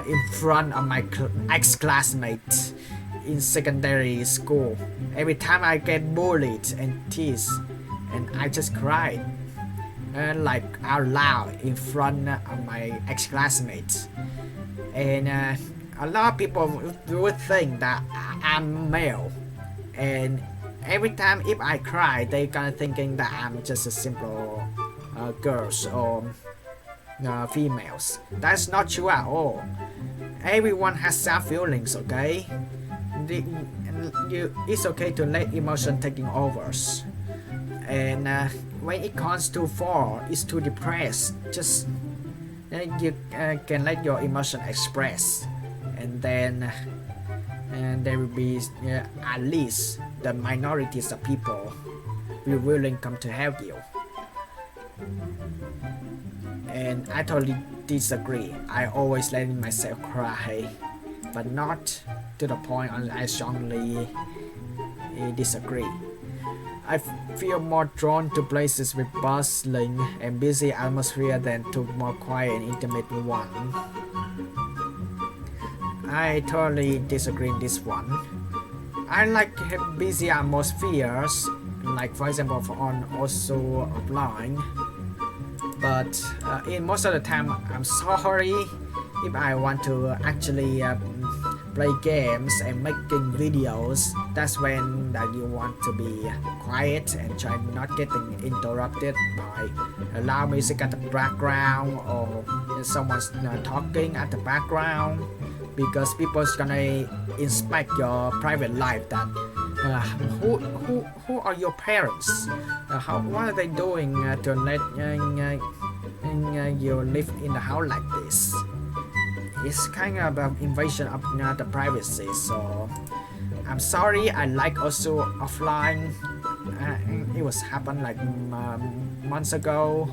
in front of my ex-classmates in secondary school. Every time I get bullied and teased, and I just cried like out loud in front of my ex-classmates. And a lot of people would think that I'm male, and every time if I cry, they kind of thinking that I'm just a simple girls or females. That's not true at all. Everyone has sad feelings, okay? It's okay to let emotion taking over. And when it comes too far, it's too depressed, just you can let your emotion express, and then there will be at least the minorities of people will willing come to help you. And I totally disagree. I always letting myself cry, but not to the point I strongly disagree. I feel more drawn to places with bustling and busy atmosphere than to more quiet and intimate one. I totally disagree in this one. I like busy atmospheres, like for example on also offline. But in most of the time, I'm sorry if I want to actually play games and making videos. That's when that you want to be quiet and try not getting interrupted by loud music at the background or someone's talking at the background, because people's gonna inspect your private life. That who are your parents? What are they doing to let you live in the house like this? It's kind of an invasion of the privacy. So I'm sorry. I like also offline. It was happened like months ago,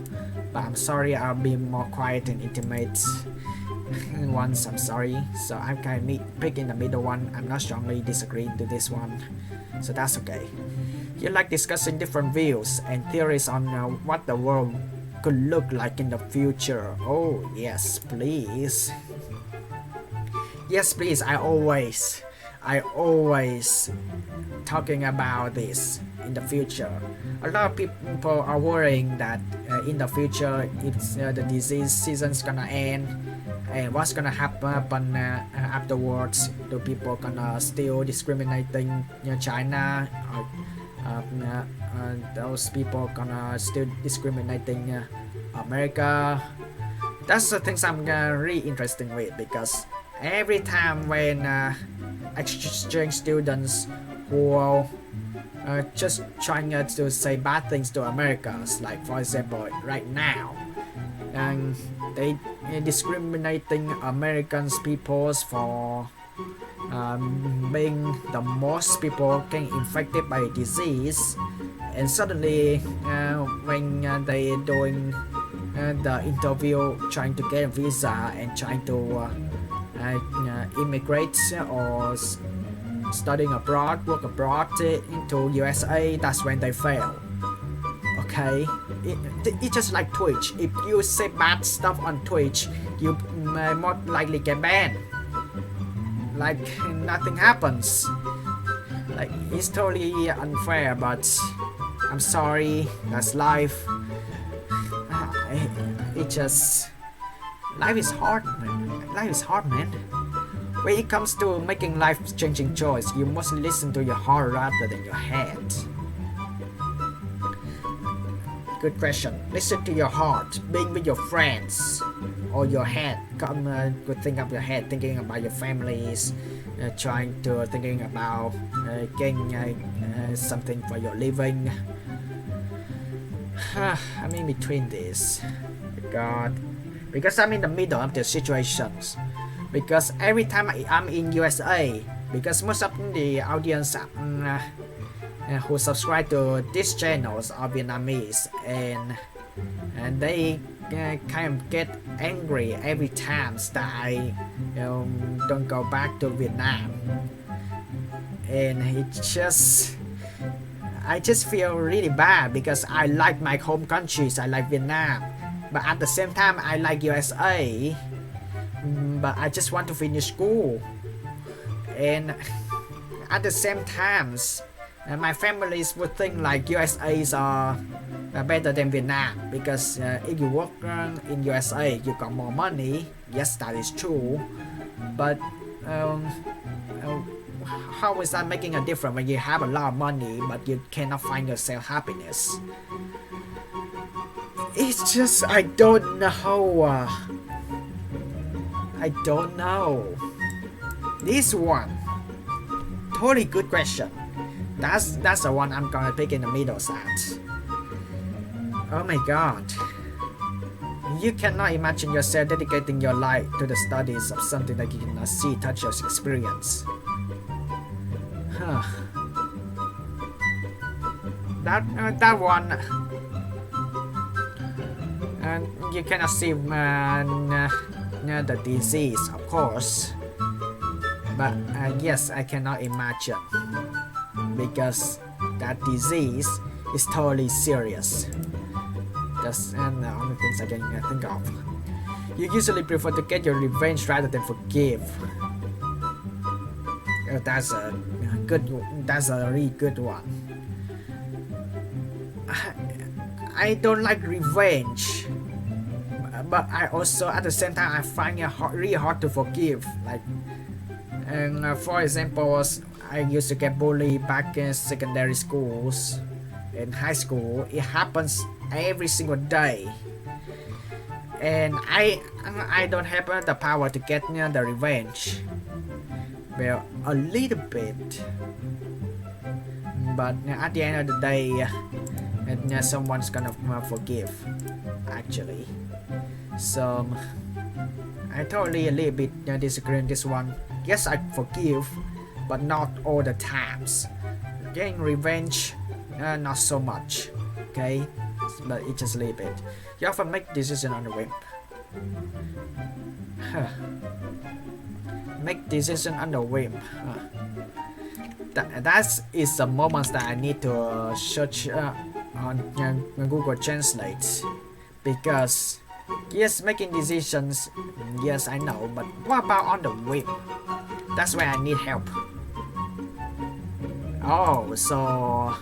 but I'm sorry. I'll be more quiet and intimate once. I'm sorry. So I'm kind of pick in the middle one. I'm not strongly disagreeing to this one, so that's okay. You like discussing different views and theories on what the world could look like in the future. Oh yes, please. Yes, please. I always talking about this in the future. A lot of people are worrying that in the future, if the disease season's gonna end, and what's gonna happen afterwards? Do people gonna still discriminating China? Those people gonna still discriminating America? That's the things I'm really interested with, because every time when exchange students who are just trying to say bad things to Americans, like for example right now, and they discriminating Americans peoples for being the most people getting infected by disease, and suddenly when they doing the interview trying to get a visa and trying to immigrate or studying abroad, work abroad into USA, that's when they fail. Okay, it's just like Twitch. If you say bad stuff on Twitch, you may more likely get banned. Like nothing happens. Like it's totally unfair, but I'm sorry, that's life. It just life is hard, man. Life is hard, man. When it comes to making life-changing choice, you must listen to your heart rather than your head. Good question. Listen to your heart. Being with your friends or your head. Come good thing of your head, thinking about your families, trying to thinking about getting something for your living. I'm in between this. God, because I'm in the middle of the situations. Because every time I'm in USA, because most of the audience who subscribe to these channels are Vietnamese, and they kind of get angry every time that I don't go back to Vietnam, and I just feel really bad because I like my home countries, I like Vietnam, but at the same time I like USA, but I just want to finish school, and at the same times my families would think like USA's are better than Vietnam, because if you work in USA you got more money. Yes, that is true, but how is that making a difference when you have a lot of money but you cannot find yourself happiness? It's just I don't know. I don't know. This one, totally good question. That's the one I'm gonna pick in the middle at. Oh my god. You cannot imagine yourself dedicating your life to the studies of something that you cannot see, touch, or experience. Huh. That one, and you cannot see the disease, of course, but yes, I cannot imagine, because that disease is totally serious. That's the only things I can think of. You usually prefer to get your revenge rather than forgive. That's a really good one. I don't like revenge, but I also at the same time I find it really hard to forgive. Like, and for example, I used to get bullied back in secondary schools, in high school. It happens every single day, and I don't have the power to get the revenge. Well, a little bit, but at the end of the day, someone's gonna forgive, actually. So I totally a little bit disagree on this one. Yes, I forgive, but not all the times. Getting revenge, not so much. Okay, but it's just a little bit. You often make decisions on the whim. Make decision on the whim. That is the moments that I need to search on Google Translate, because yes, making decisions, yes, I know, but what about on the whim? That's where I need help. Oh, so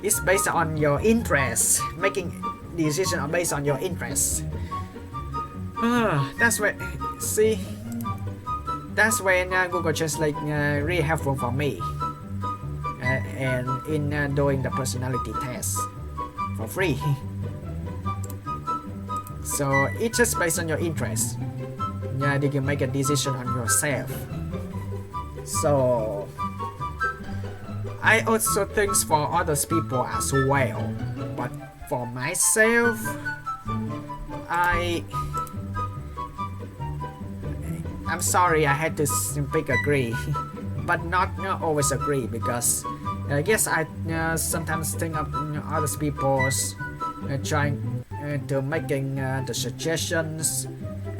it's based on your interests. Making decisions are based on your interests. That's where, see, that's when Google Translate really helpful for me, and in doing the personality test for free. So it's just based on your interest. Yeah, you can make a decision on yourself. So I also think for others people as well, but for myself, I'm sorry I had to speak agree, but not always agree, because yes, I sometimes think of other people's trying to making the suggestions,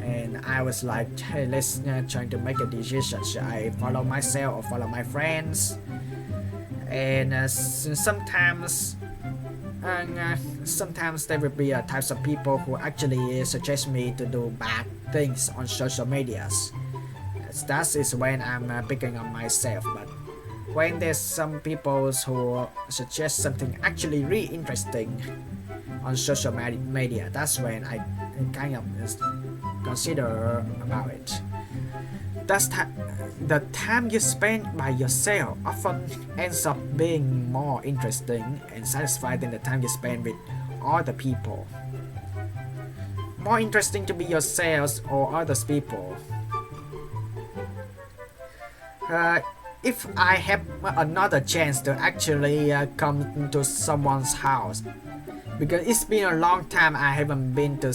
and I was like, hey, let's trying to make a decision. Should I follow myself or follow my friends? And sometimes there will be types of people who actually suggest me to do bad things on social medias. That is when I'm picking on myself. But when there's some people who suggest something actually really interesting on social media, that's when I kind of consider about it. The time you spend by yourself often ends up being more interesting and satisfying than the time you spend with other people. More interesting to be yourselves or others people. If I have another chance to actually come to someone's house, because it's been a long time I haven't been to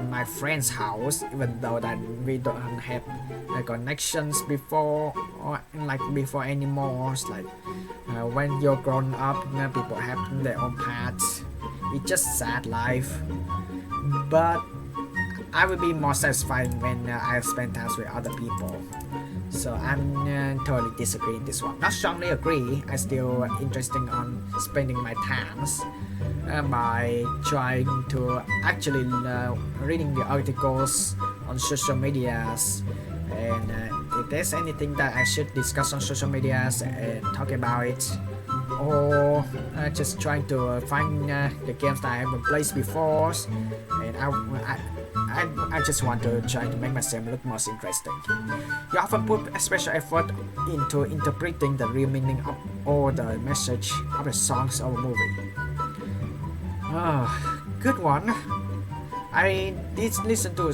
my friend's house, even though that we don't have connections before or like before anymore. It's like when you're grown up, people have their own paths. It's just sad life. But I will be more satisfied when I spend time with other people. So I'm totally disagreeing this one. Not strongly agree. I still interested on spending my times by trying to actually reading the articles on social medias, and if there's anything that I should discuss on social medias and talk about it, or just trying to find the games that I haven't played before, and I just want to try to make myself look more interesting. You often put a special effort into interpreting the real meaning of all the message of the songs or movie. Good one. I did listen to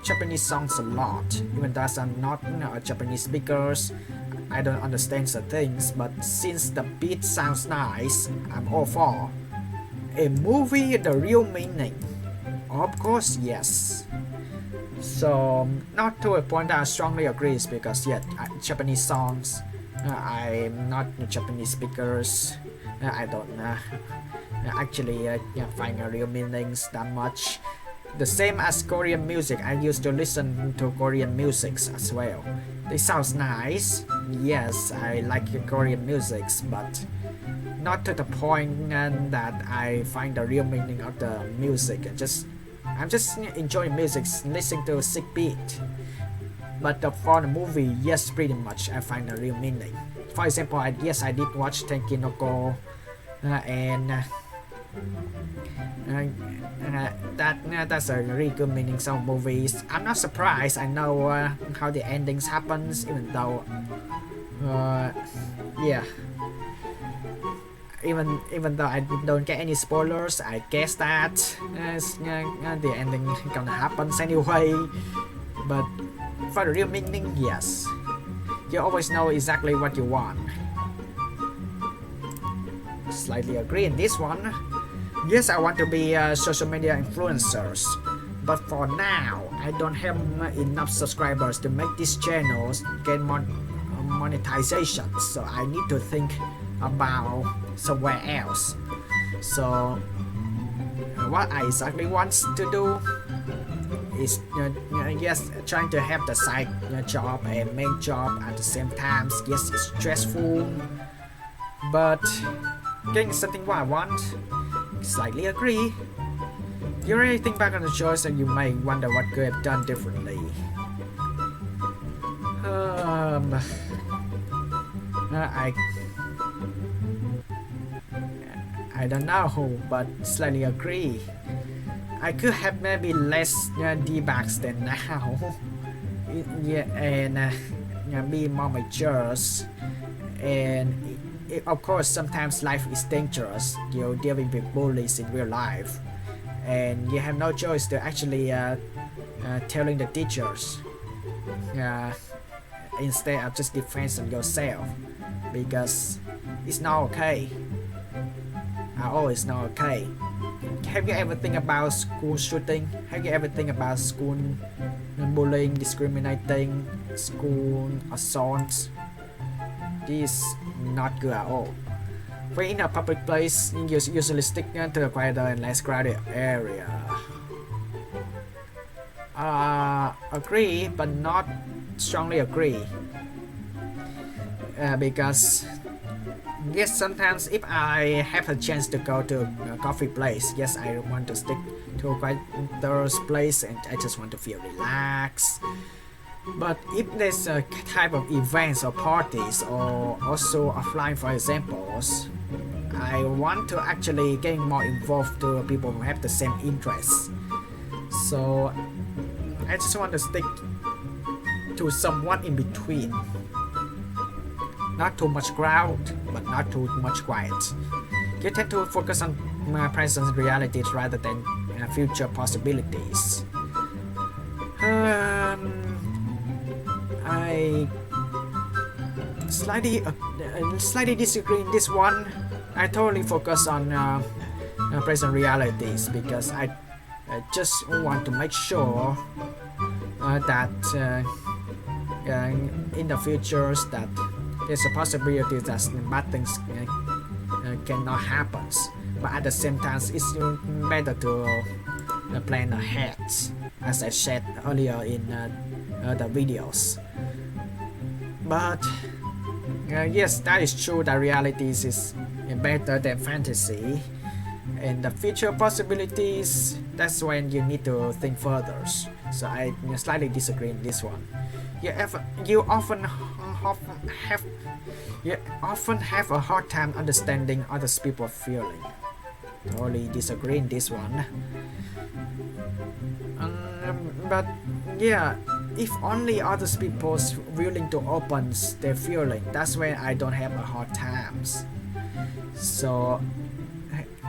Japanese songs a lot, even though I'm not a Japanese speaker. I don't understand the things, but since the beat sounds nice, I'm all for. A movie, the real meaning. Of course, yes. So, not to a point that I strongly agree, because Japanese songs, I'm not a Japanese speakers. I don't actually find real meanings that much. The same as Korean music, I used to listen to Korean music as well. They sound nice. Yes, I like Korean music, but not to the point that I find the real meaning of the music. I'm just enjoying music, listening to a sick beat. But for the movie, yes, pretty much I find the real meaning. For example, I did watch Tenki no Ko, and that's a really good meaning of movies. I'm not surprised. I know how the endings happens, even though even though I don't get any spoilers, I guess that the ending gonna happen anyway. But for the real meaning, yes, you always know exactly what you want. Slightly agree in this one. Yes, I want to be social media influencers, but for now, I don't have enough subscribers to make these channels get monetization. So I need to think about somewhere else. So what I exactly want to do is yes, trying to have the side job and main job at the same time. Yes, it's stressful, but getting something what I want. Slightly agree. You really think back on the choice and you may wonder what could have done differently. I don't know, but slightly agree. I could have maybe less debugs than now. And be more mature. And of course, sometimes life is dangerous. You're dealing with bullies in real life, and you have no choice to actually telling the teachers instead of just defending yourself, because it's not okay. It's not okay. Have you ever think about school shooting? Have you ever think about school bullying, discriminating, school assaults? This is not good at all. When in a public place, you usually stick to a quieter and less crowded area. Agree, but not strongly agree. Because yes, sometimes if I have a chance to go to a coffee place, yes, I want to stick to a quieter place and I just want to feel relaxed. But if there's a type of events or parties, or also offline, for examples, I want to actually get more involved to people who have the same interests. So I just want to stick to someone in between. Not too much crowd, but not too much quiet. You tend to focus on present realities rather than future possibilities. I slightly disagree in this one. I totally focus on present realities because I just want to make sure that in the futures that there's a possibility that bad things cannot happen. But at the same time, it's better to plan ahead, as I said earlier in the videos. But yes, that is true that reality is better than fantasy, and the future possibilities, that's when you need to think further. So I slightly disagree in this one. You often have a hard time understanding other people's feeling. Totally disagree in this one. But yeah, if only other people's willing to open their feeling, that's when I don't have a hard times. So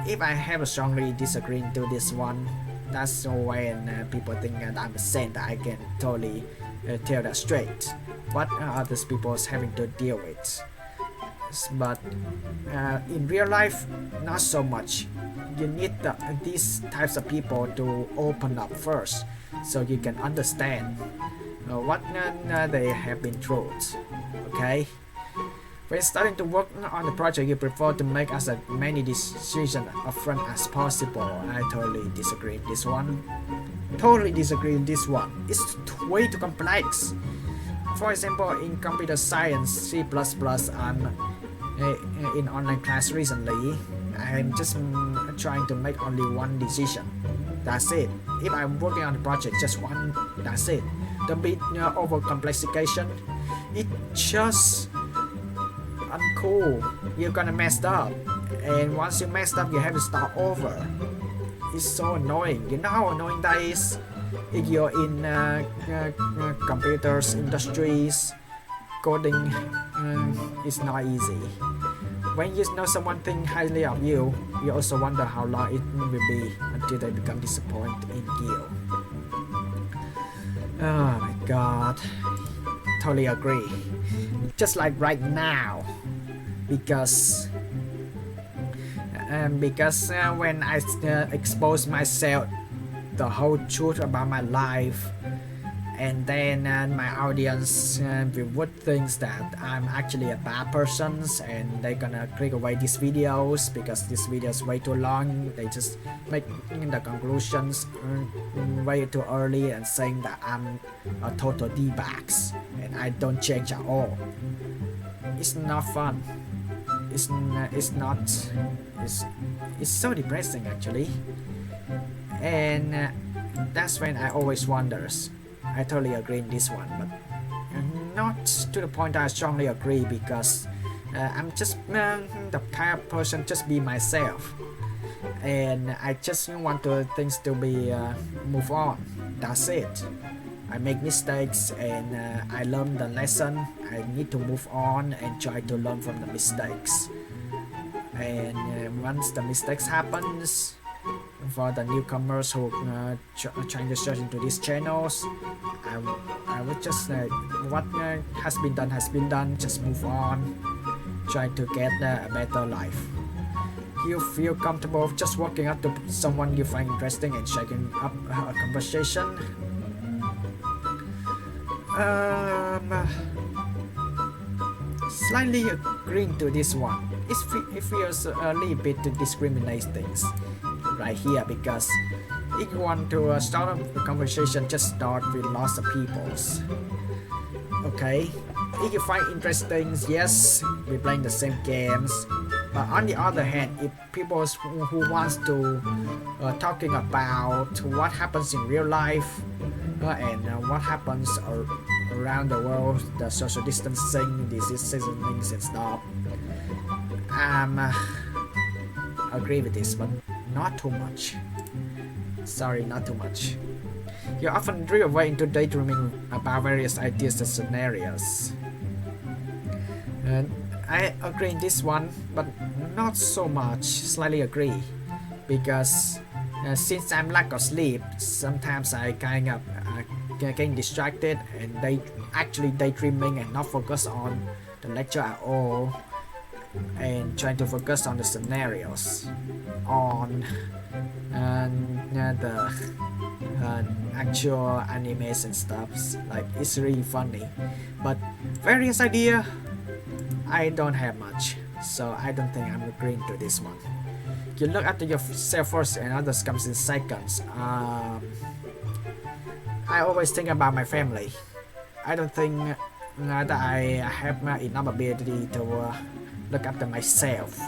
if I have a strongly disagree to this one, that's when people think that I'm a saint, that I can totally tell that straight what others people's having to deal with. But in real life, not so much. You need these types of people to open up first, so you can understand what they have been through. Okay. When starting to work on the project, you prefer to make as many decisions upfront as possible. I totally disagree with this one. It's way too complex. For example, in computer science, C++, I'm in online class recently. I'm just trying to make only one decision. That's it. If I'm working on the project, just one. That's it. Don't be over complexification. It just uncool. You're gonna mess up, and once you messed up, you have to start over. It's so annoying. You know how annoying that is. If you're in computers industries, coding is not easy. When you know someone think highly of you, you also wonder how long it will be until they become disappointed in you. Oh my god, totally agree. Just like right now, because when I expose myself the whole truth about my life, and then my audience would think that I'm actually a bad person, and they're gonna click away these videos because this video is way too long. They just make the conclusions way too early and saying that I'm a total D-bags and I don't change at all. It's not fun. It's so depressing actually, and that's when I always wonders. I totally agree in this one, but not to the point I strongly agree, because I'm just the kind of person just be myself, and I just want things to be move on. That's it. I make mistakes and I learn the lesson. I need to move on and try to learn from the mistakes. And once the mistakes happens, for the newcomers who trying to search into these channels, I would just say what has been done, just move on, try to get a better life. You feel comfortable just walking up to someone you find interesting and shaking up a conversation. Slightly agreeing to this one. It feels a little bit to discriminate things right here, because if you want to start a conversation, just start with lots of peoples. Okay, if you find interesting, yes, we playing the same games. But on the other hand, if people who wants to talking about what happens in real life and what happens around the world, the social distancing, disease seasonings and stuff, agree with this, but not too much. Sorry, not too much. You often drift away into daydreaming about various ideas and scenarios. And I agree in this one, but not so much. Slightly agree, because since I'm lack of sleep, sometimes I kind of getting distracted and actually daydreaming and not focus on the lecture at all, and trying to focus on the scenarios, on the actual animes and stuff. Like, it's really funny, but various idea, I don't have much, so I don't think I'm agreeing to this one. You look after yourself first and others comes in seconds. I always think about my family. I don't think that I have enough ability to look after myself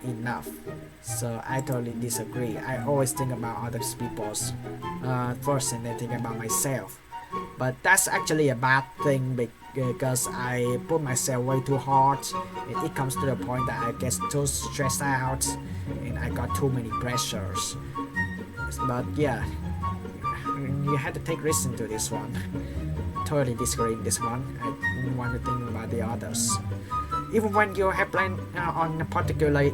enough. So I totally disagree. I always think about other people's first and then think about myself. But that's actually a bad thing, because I put myself way too hard, and it comes to the point that I get too stressed out and I got too many pressures. But yeah, you had to take risk into this one. Totally disagree in this one. I want to think about the others. Even when you have planned on a particular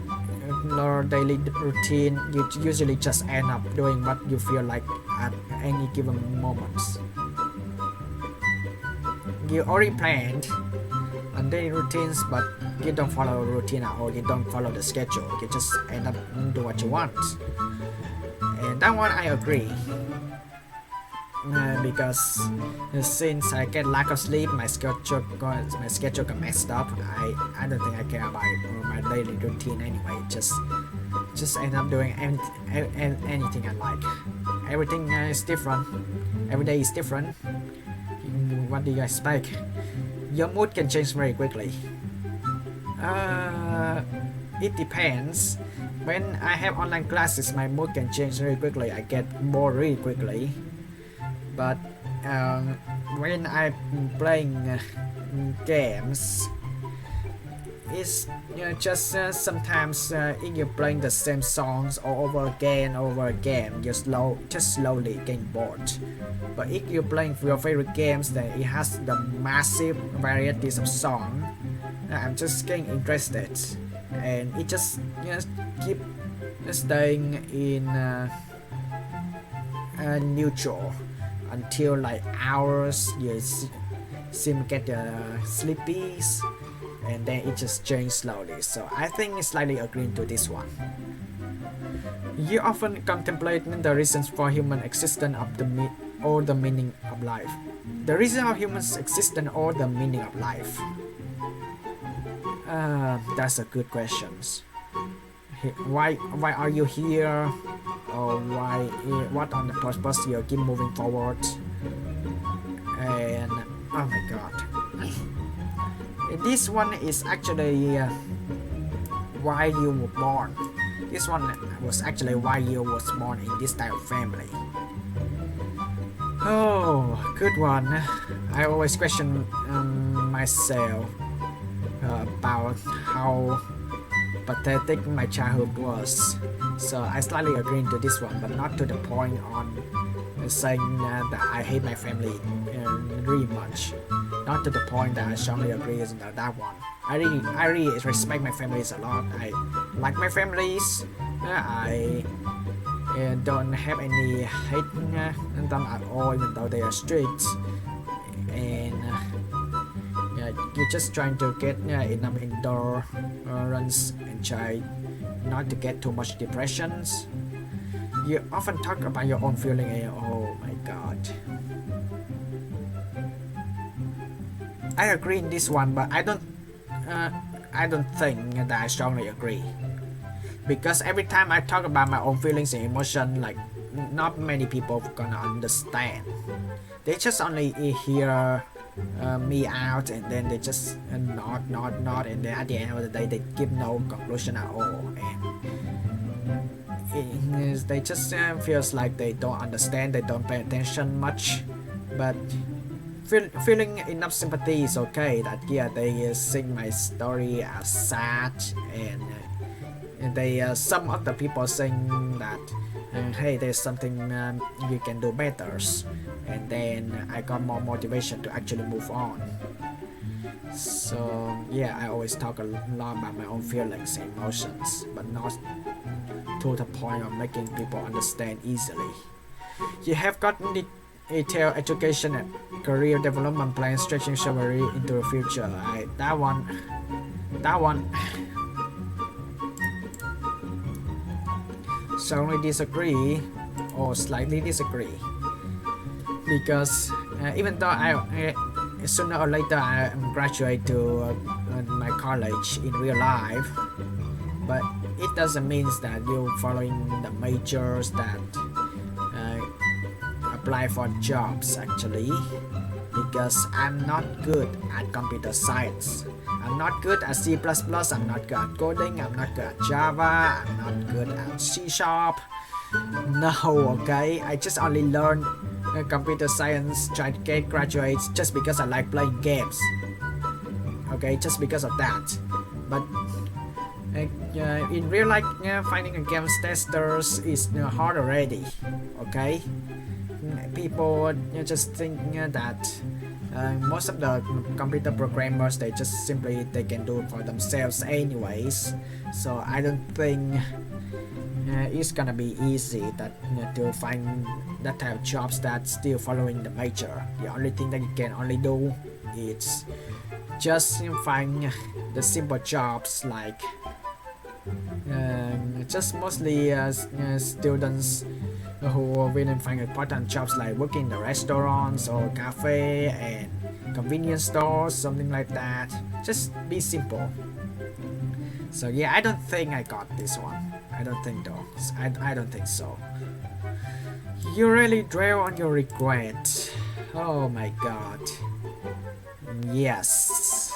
daily routine, you usually just end up doing what you feel like at any given moment. You already planned on daily routines, but you don't follow a routine at all. You don't follow the schedule. You just end up do what you want. And that one I agree. Because since I get lack of sleep, my schedule got messed up. I don't think I care about my daily routine anyway. Just end up doing anything I like. Everything is different. Every day is different. What do you expect? Your mood can change very quickly. It depends. When I have online classes, my mood can change very quickly. I get bored really quickly. But when I'm playing games, it's just sometimes if you're playing the same songs over again, you slowly getting bored. But if you're playing your favorite games, then it has the massive varieties of songs. I'm just getting interested, and it just keep staying in neutral until like hours. You seem to get sleepy, and then it just changes slowly. So I think it's slightly agreeing to this one. You often contemplate the reasons for human existence or the meaning of life. The reason of humans' existence or the meaning of life. That's a good question. Why are you here? Or what on the purpose you keep moving forward? And oh my god, this one is actually why you were born. This one was actually why you was born in this type of family. Oh, good one. I always question myself about how pathetic my childhood was. So I slightly agree to this one, but not to the point on saying that I hate my family really much. Not to the point that I strongly agree with that one. I really respect my families a lot. I like my families, I don't have any hate them at all, even though they are strict, and you're just trying to get enough endurance and try not to get too much depressions. You often talk about your own feeling and oh my god. I agree in this one, but I don't think that I strongly agree. Because every time I talk about my own feelings and emotion, like not many people gonna understand. They just only hear me out and then they just nod, and then at the end of the day they give no conclusion at all, and they just feels like they don't understand, they don't pay attention much, but feeling enough sympathy is okay. That yeah, they sing my story as sad, and they some of the people saying that hey, there's something you can do better, and then I got more motivation to actually move on. So yeah, I always talk a lot about my own feelings and emotions, but not to the point of making people understand easily. You have gotten the detailed education and career development plan stretching salary into the future. That one strongly disagree or slightly disagree, because even though I sooner or later I graduate to my college in real life, but it doesn't mean that you're following the majors that apply for jobs actually, because I'm not good at computer science. I'm not good at C++, I'm not good at coding, I'm not good at Java, I'm not good at C#. No, okay? I just only learned computer science, try to get graduates just because I like playing games. Okay, just because of that. But in real life, finding a game testers is hard already. Okay? People just think that most of the computer programmers they just simply they can do it for themselves anyways, so I don't think it's gonna be easy that to find that type of jobs that's still following the major. The only thing that you can only do is just find the simple jobs like just mostly students who will find part-time jobs like working in the restaurants or cafe and convenience stores, something like that. Just be simple. So yeah, I don't think I got this one. I don't think though. I don't think so. You really dwell on your regret. Oh my god. Yes.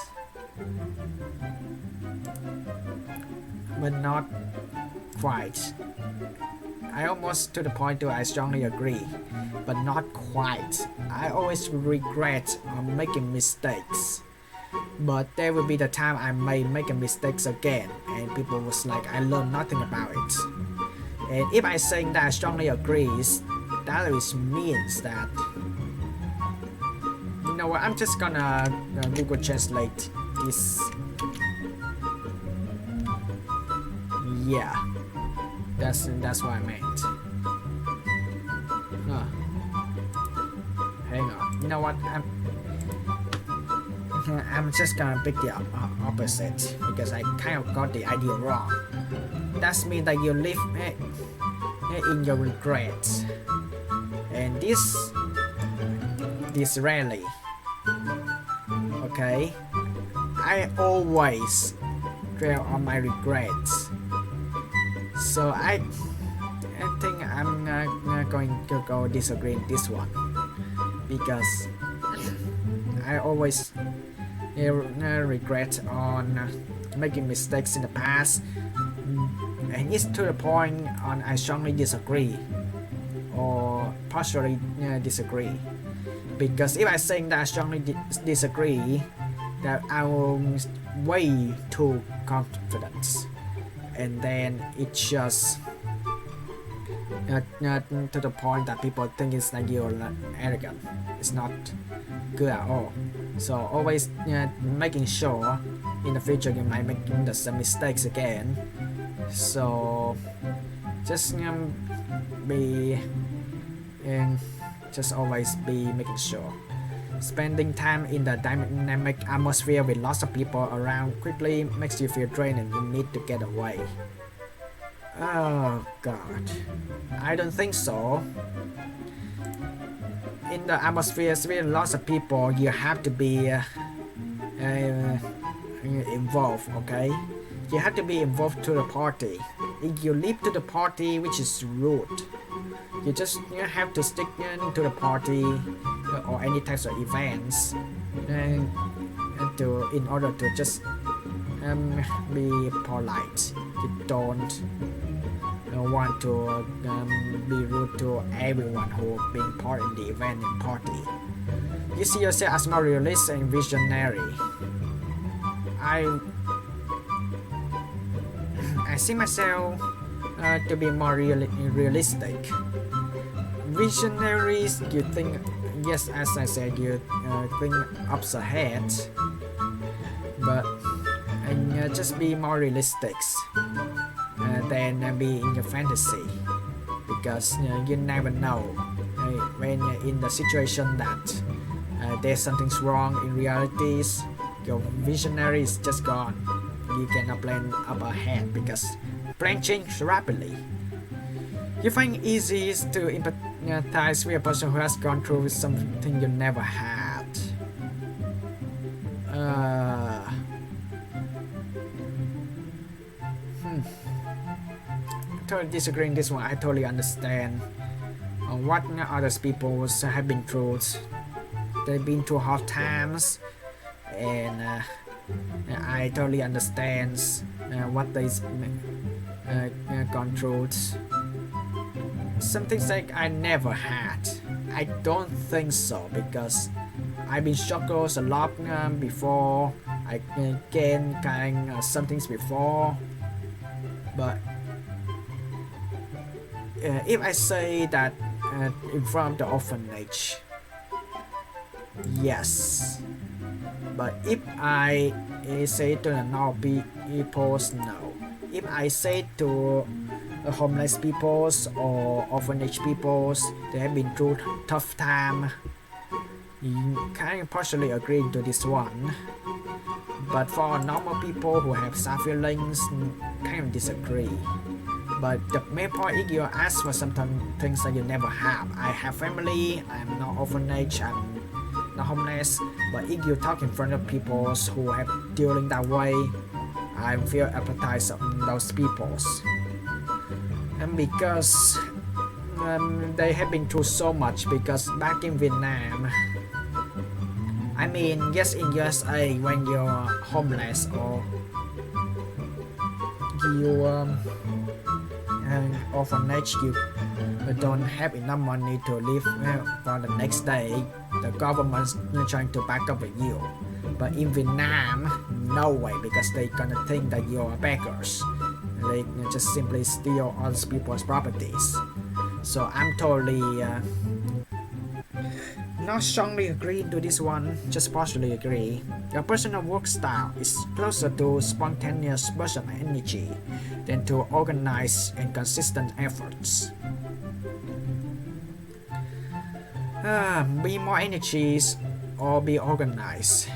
But not quite. I almost to the point that I strongly agree, but not quite. I always regret making mistakes, but there will be the time I may make mistakes again, and people was like, I learned nothing about it. And if I say that I strongly agree, that means that, you know what? I'm just gonna Google Translate this. Yeah. That's what I meant. Hang on. You know what? I'm just gonna pick the opposite because I kind of got the idea wrong. That means that you live in your regrets, and this rarely. Okay, I always dwell on my regrets. So I think I'm going to go disagree in this one, because I always regret on making mistakes in the past, and it's to the point on I strongly disagree or partially disagree, because if I say that I strongly disagree, that I will way too confident, and then it's just to the point that people think it's like you're arrogant. It's not good at all. So always making sure in the future you might make the same mistakes again. So just be just always be making sure. Spending time in the dynamic atmosphere with lots of people around quickly makes you feel drained and you need to get away. Oh god, I don't think so. In the atmosphere with lots of people, you have to be involved, okay? You have to be involved to the party. If you leave to the party, which is rude, you just have to stick to the party or any types of events in order to just be polite. You don't want to be rude to everyone who being part in the event and party. You see yourself as more realistic and visionary. I see myself to be more realistic. Visionaries, you think, yes, as I said, you think up ahead, but just be more realistic than be in your fantasy, because you never know when you're in the situation that there's something's wrong in realities. Your visionary is just gone. You cannot plan up ahead because plan changes rapidly. You find it easy to empathize with a person who has gone through something you never had. Totally disagreeing this one. I totally understand what other people have been through. They've been through hard times, and I totally understand what they've gone through. Some things like I never had. I don't think so, because I've been struggled a lot before. I gained some things before, but if I say that in front of the orphanage, yes. But if I say to the normal people, no. If I say to homeless people or orphanage people, they have been through tough time, kind of partially agreeing to this one. But for normal people who have sad feelings, kind of disagree. But the main point is you ask for some things that you never have. I have family, I'm not orphanage, I'm not homeless. But if you talk in front of people who have dealing that way, I feel empathize of those people. And because they have been through so much, because back in Vietnam, I mean, yes, in USA, when you're homeless or you orphanage, you don't have enough money to live for the next day, the government's trying to back up with you. But in Vietnam, no way, because they gonna think that you're beggars. They just simply steal other people's properties. So I'm totally not strongly agreeing to this one, just partially agree. Your personal work style is closer to spontaneous personal energy than to organized and consistent efforts. Be more energies or be organized.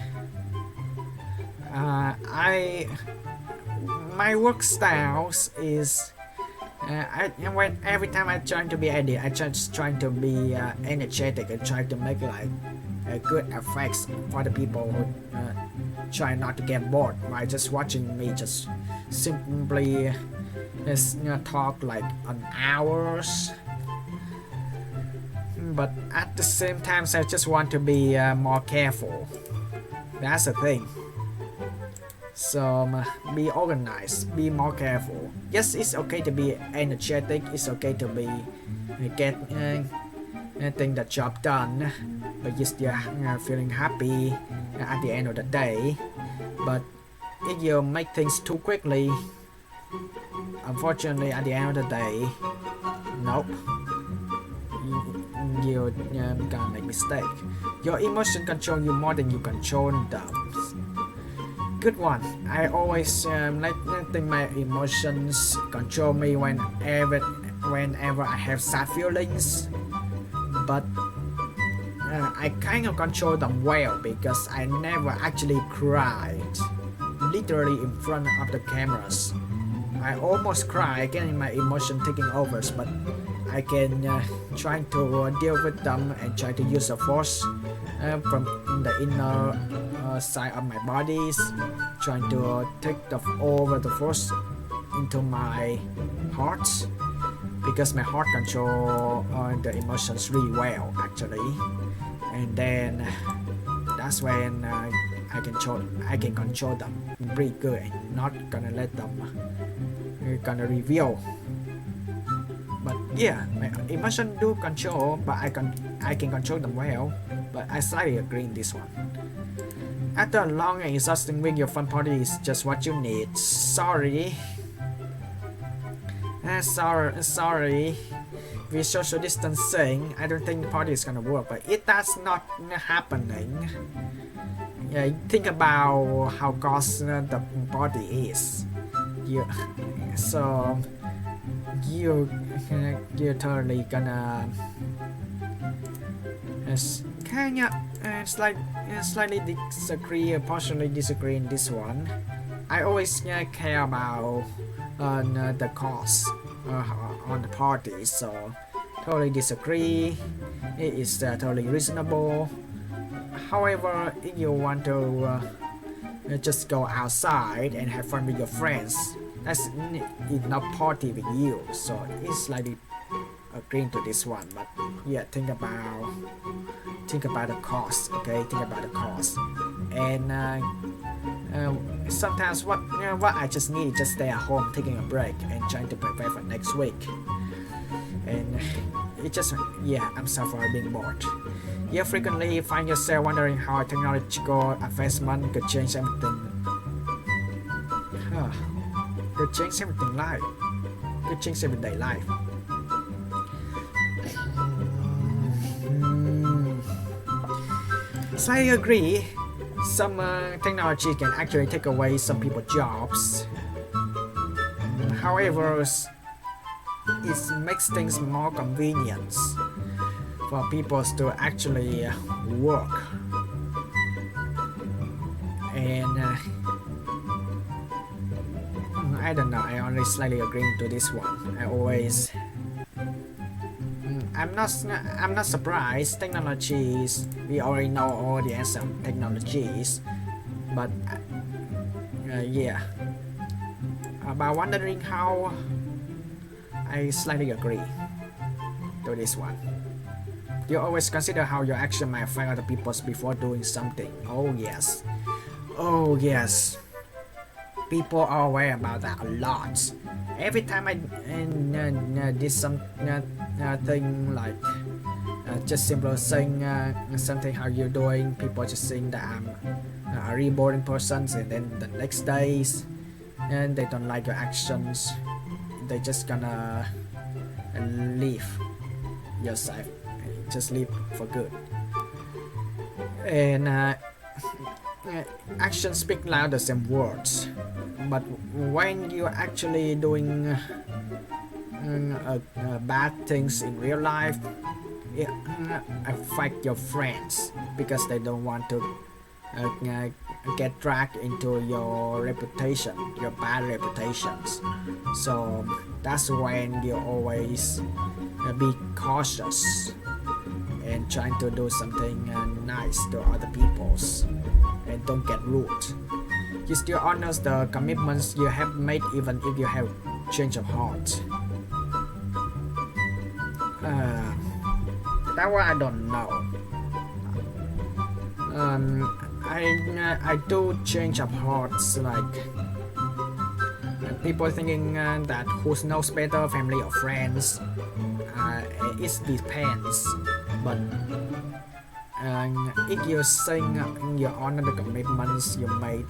My work styles is every time I try to be edit, I just trying to be energetic and try to make like good effects for the people who try not to get bored by just watching me just simply talk like an hours. But at the same time, I just want to be more careful. That's the thing. So be organized, be more careful. Yes, it's okay to be energetic. It's okay to be get the job done, but you're still feeling happy at the end of the day. But if you make things too quickly, unfortunately, at the end of the day, nope, you're gonna make mistake. Your emotion control you more than you control them. Good one. I always letting my emotions control me whenever I have sad feelings, but I kind of control them well because I never actually cried literally in front of the cameras. I almost cry getting my emotion taking over, but I can try to deal with them and try to use the force from the inner side of my bodies, trying to take over the force into my heart, because my heart control the emotions really well actually, and then that's when I can control them pretty good and not gonna let them gonna reveal. But yeah, my emotion do control, but I can control them well. But I slightly agree in this one. After a long and exhausting week, your fun party is just what you need. Sorry. Sorry. With social distancing, I don't think the party is gonna work, but it does not happening. Yeah, think about how cost the party is. So you're totally gonna slightly disagree, partially disagree in this one. I always care about the cost on the party, so totally disagree. It is totally reasonable. However, if you want to just go outside and have fun with your friends, that's not party with you, so it's slightly agreeing to this one. But yeah, think about the cost. Okay, think about the cost. And sometimes what I just need is just stay at home, taking a break and trying to prepare for next week. And it just I'm sorry for being bored. You frequently find yourself wondering how technological advancement could change everything. Could change everything life. Could change everyday life. Slightly agree. Some technology can actually take away some people's jobs. However, it makes things more convenient for people to actually work. And I don't know, I only slightly agree to this one. I'm not surprised. Technologies, we already know all the answer of technologies, but about wondering how, I slightly agree to this one. You always consider how your action might affect other people before doing something. Oh yes. People are aware about that a lot. Every time I did some thing like just simple saying something how you're doing, people just saying that I'm a really boring person, and then the next days and they don't like your actions, they just gonna leave your side, just leave for good. And actions speak louder than words, but when you're actually doing bad things in real life, it affect your friends because they don't want to get dragged into your reputation, your bad reputations. So that's when you always be cautious and trying to do something nice to other people's, and don't get rude. You still honor the commitments you have made even if you have change of heart. That one I don't know. I do change of hearts, like people thinking that who knows better, family or friends. It depends, but if you're saying you honor the commitments you made,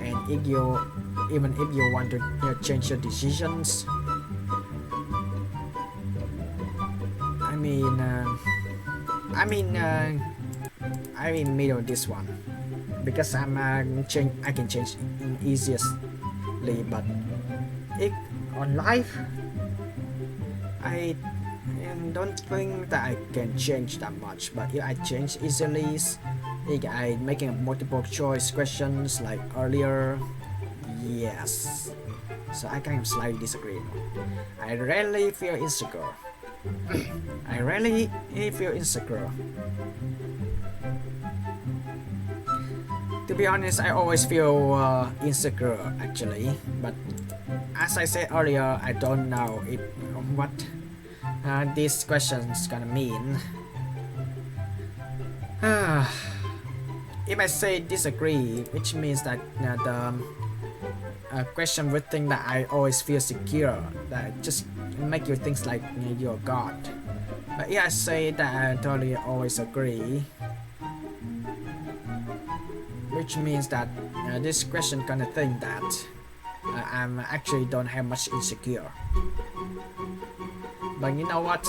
and even if you want to change your decisions, I'm in middle of this one because I can change easiestly, but on life I don't think that I can change that much, but if I change easily, if I making multiple choice questions like earlier, yes. So I kind of slightly disagree. I rarely feel insecure. I rarely feel insecure. To be honest, I always feel insecure actually, but as I said earlier, I don't know if what these questions gonna mean. If I say disagree, which means that the question would think that I always feel secure, that just make you think like you're God. But yeah, I say that I totally always agree, which means that this question gonna think that I'm actually don't have much insecure. But you know what?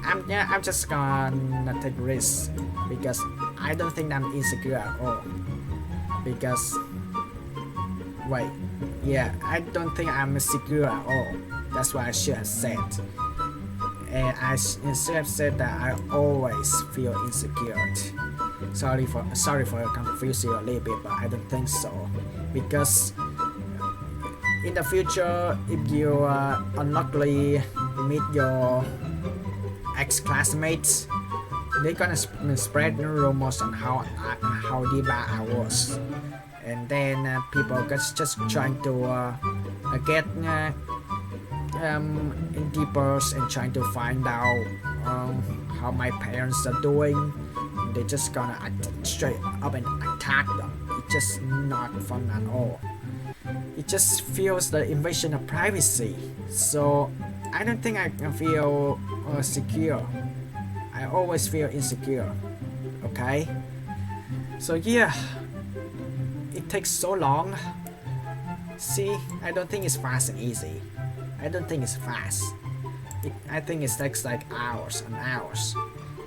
I'm just gonna take risks because I don't think I'm insecure at all. Because wait, yeah, I don't think I'm secure at all. That's what I should have said. And I should have said that I always feel insecure. Sorry for confusing you a little bit, but I don't think so. Because in the future, if you unluckily meet your ex-classmates, they're gonna spread rumors on how deep I was, and then people just trying to get deeper and trying to find out how my parents are doing. They just gonna straight up and attack them. It's just not fun at all. It just feels the invasion of privacy. So I don't think I can feel secure. I always feel insecure. Okay? So yeah, it takes so long. See, I don't think it's fast and easy. I don't think it's fast. I think it takes like hours and hours.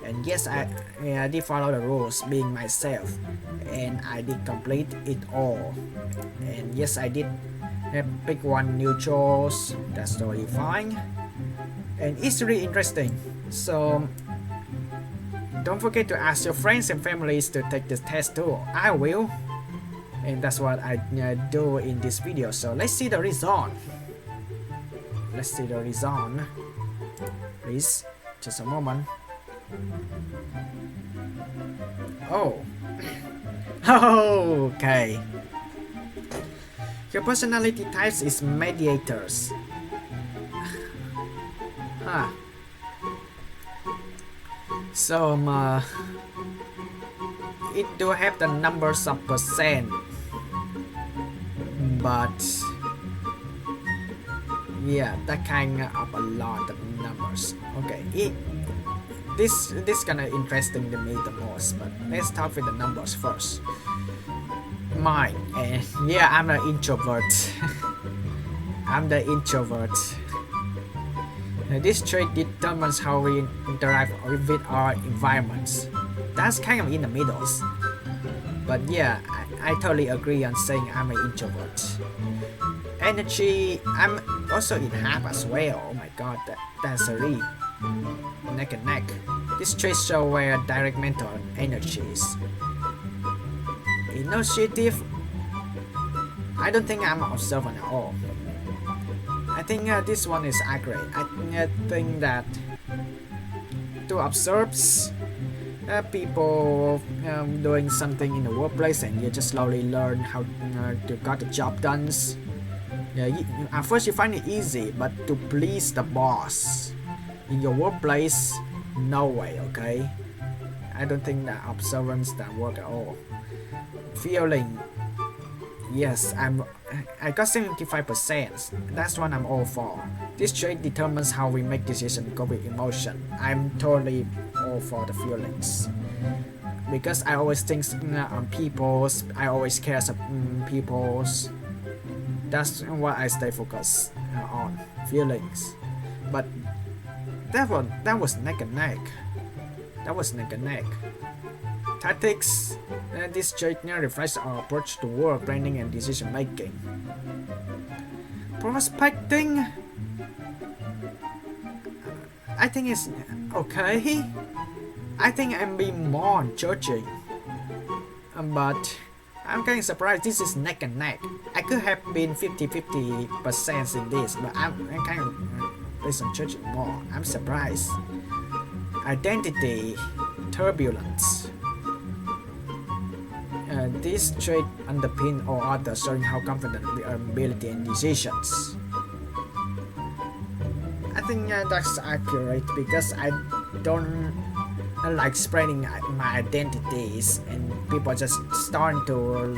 And yes, I did follow the rules, being myself, and I did complete it all. And yes, I did pick one new choice. That's totally fine, and it's really interesting. So don't forget to ask your friends and families to take this test too. I will, and that's what I do in this video. So let's see the result. Let's see the result. Please, just a moment. Oh. Okay. Your personality types is mediators. Huh. So it do have the numbers of percent, but yeah, that kind of a lot of numbers. Okay, this kinda interesting to me the most, but let's start with the numbers first. Mine, yeah, I'm an introvert. I'm the introvert. This trait determines how we interact with our environments. That's kind of in the middle. But yeah, I totally agree on saying I'm an introvert. Energy, I'm also in half as well. Oh my god, that's a really neck and neck. This trait shows where direct mental energy is. Initiative, I don't think I'm observant at all. I think this one is accurate. I think that to observe people doing something in the workplace, and you just slowly learn how to get the job done. Yeah, at first you find it easy, but to please the boss in your workplace, no way. Okay, I don't think that observance that work at all. Feeling, yes, I got 75%. That's what I'm all for. This trait determines how we make decisions go with emotion. I'm totally all for the feelings, because I always think on people's. I always care about people's. That's what I stay focused on, feelings. But that was neck and neck. That was neck and neck. Tactics. This trait reflects our approach to work, planning, and decision making. Prospecting. I think it's okay. I think I'm being more judging. But I'm kind of surprised this is neck and neck. I could have been 50-50% in this, but I'm kind of based on judging more. I'm surprised. Identity turbulence. This trait underpin all others, showing how confident we are in ability and decisions. I think that's accurate because I don't like spreading my identities, and people just starting to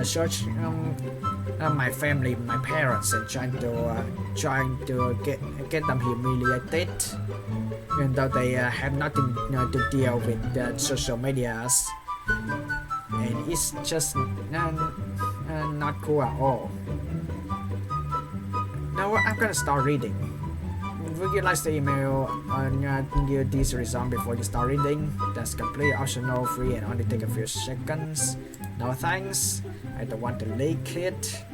search my family, my parents, and trying to get them humiliated, even though they have nothing to deal with the social medias, and it's just not cool at all. Now I'm gonna start reading. Would you like the email give this result before you start reading? That's completely optional, free, and only take a few seconds. No thanks. I don't want to leak it.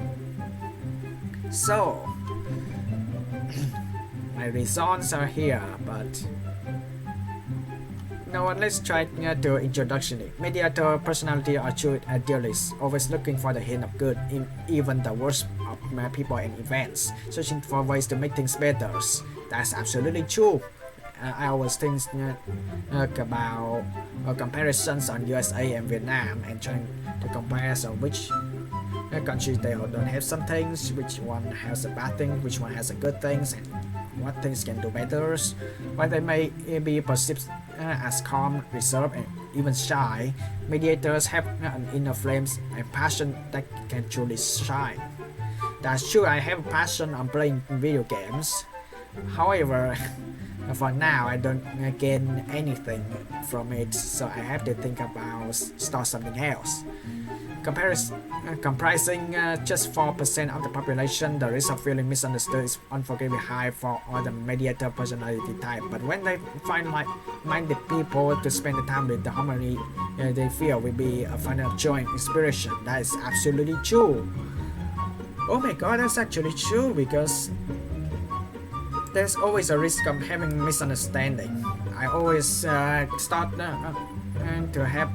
So my results are here, but now let's try to introduction it. Mediator personality are true idealists, always looking for the hint of good in even the worst of people and events, searching for ways to make things better. That's absolutely true. I always think about comparisons on USA and Vietnam, and trying to compare which countries they all don't have some things, which one has a bad thing, which one has a good things, and what things can do better. While they may be perceived as calm, reserved, and even shy, mediators have an inner flames and passion that can truly shine. That's true, I have a passion on playing video games. However, for now I don't gain anything from it, so I have to think about start something else. Comprising just 4% of the population, the risk of feeling misunderstood is unforgivably high for all the mediator personality type. But when they find like-minded people to spend the time with, the harmony they feel will be a final joy and inspiration. That is absolutely true. Oh my god, that's actually true, because there's always a risk of having misunderstanding. I always start to have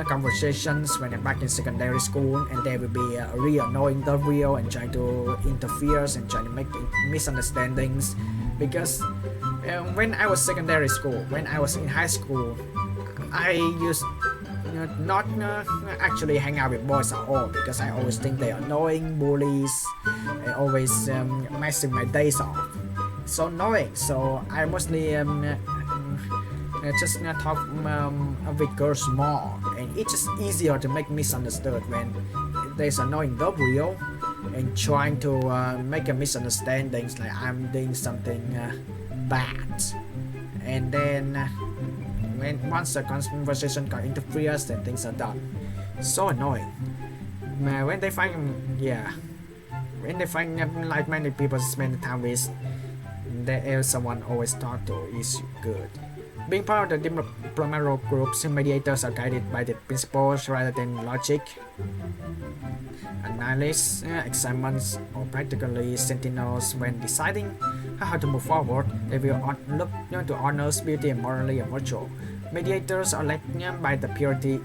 conversations when I'm back in secondary school, and they will be real knowing the real and trying to interfere and trying to make misunderstandings. Because when I was secondary school, when I was in high school, I used not actually hang out with boys at all, because I always think they are annoying, bullies, and always messing my days off. So annoying. So I mostly just talk with girls more, and it's just easier to make misunderstood when there's annoying the real and trying to make a misunderstandings like I'm doing something bad, and then once the conversation got interferes, then things are done. So annoying. When they find like-minded people to spend the time with, there's someone always talk to is good. Being part of the diplomatic groups, mediators are guided by the principles rather than logic. Analysts, examines, or practically sentinels when deciding how to move forward. They will look to honors, beauty, and morally and virtue. Mediators are led by the purity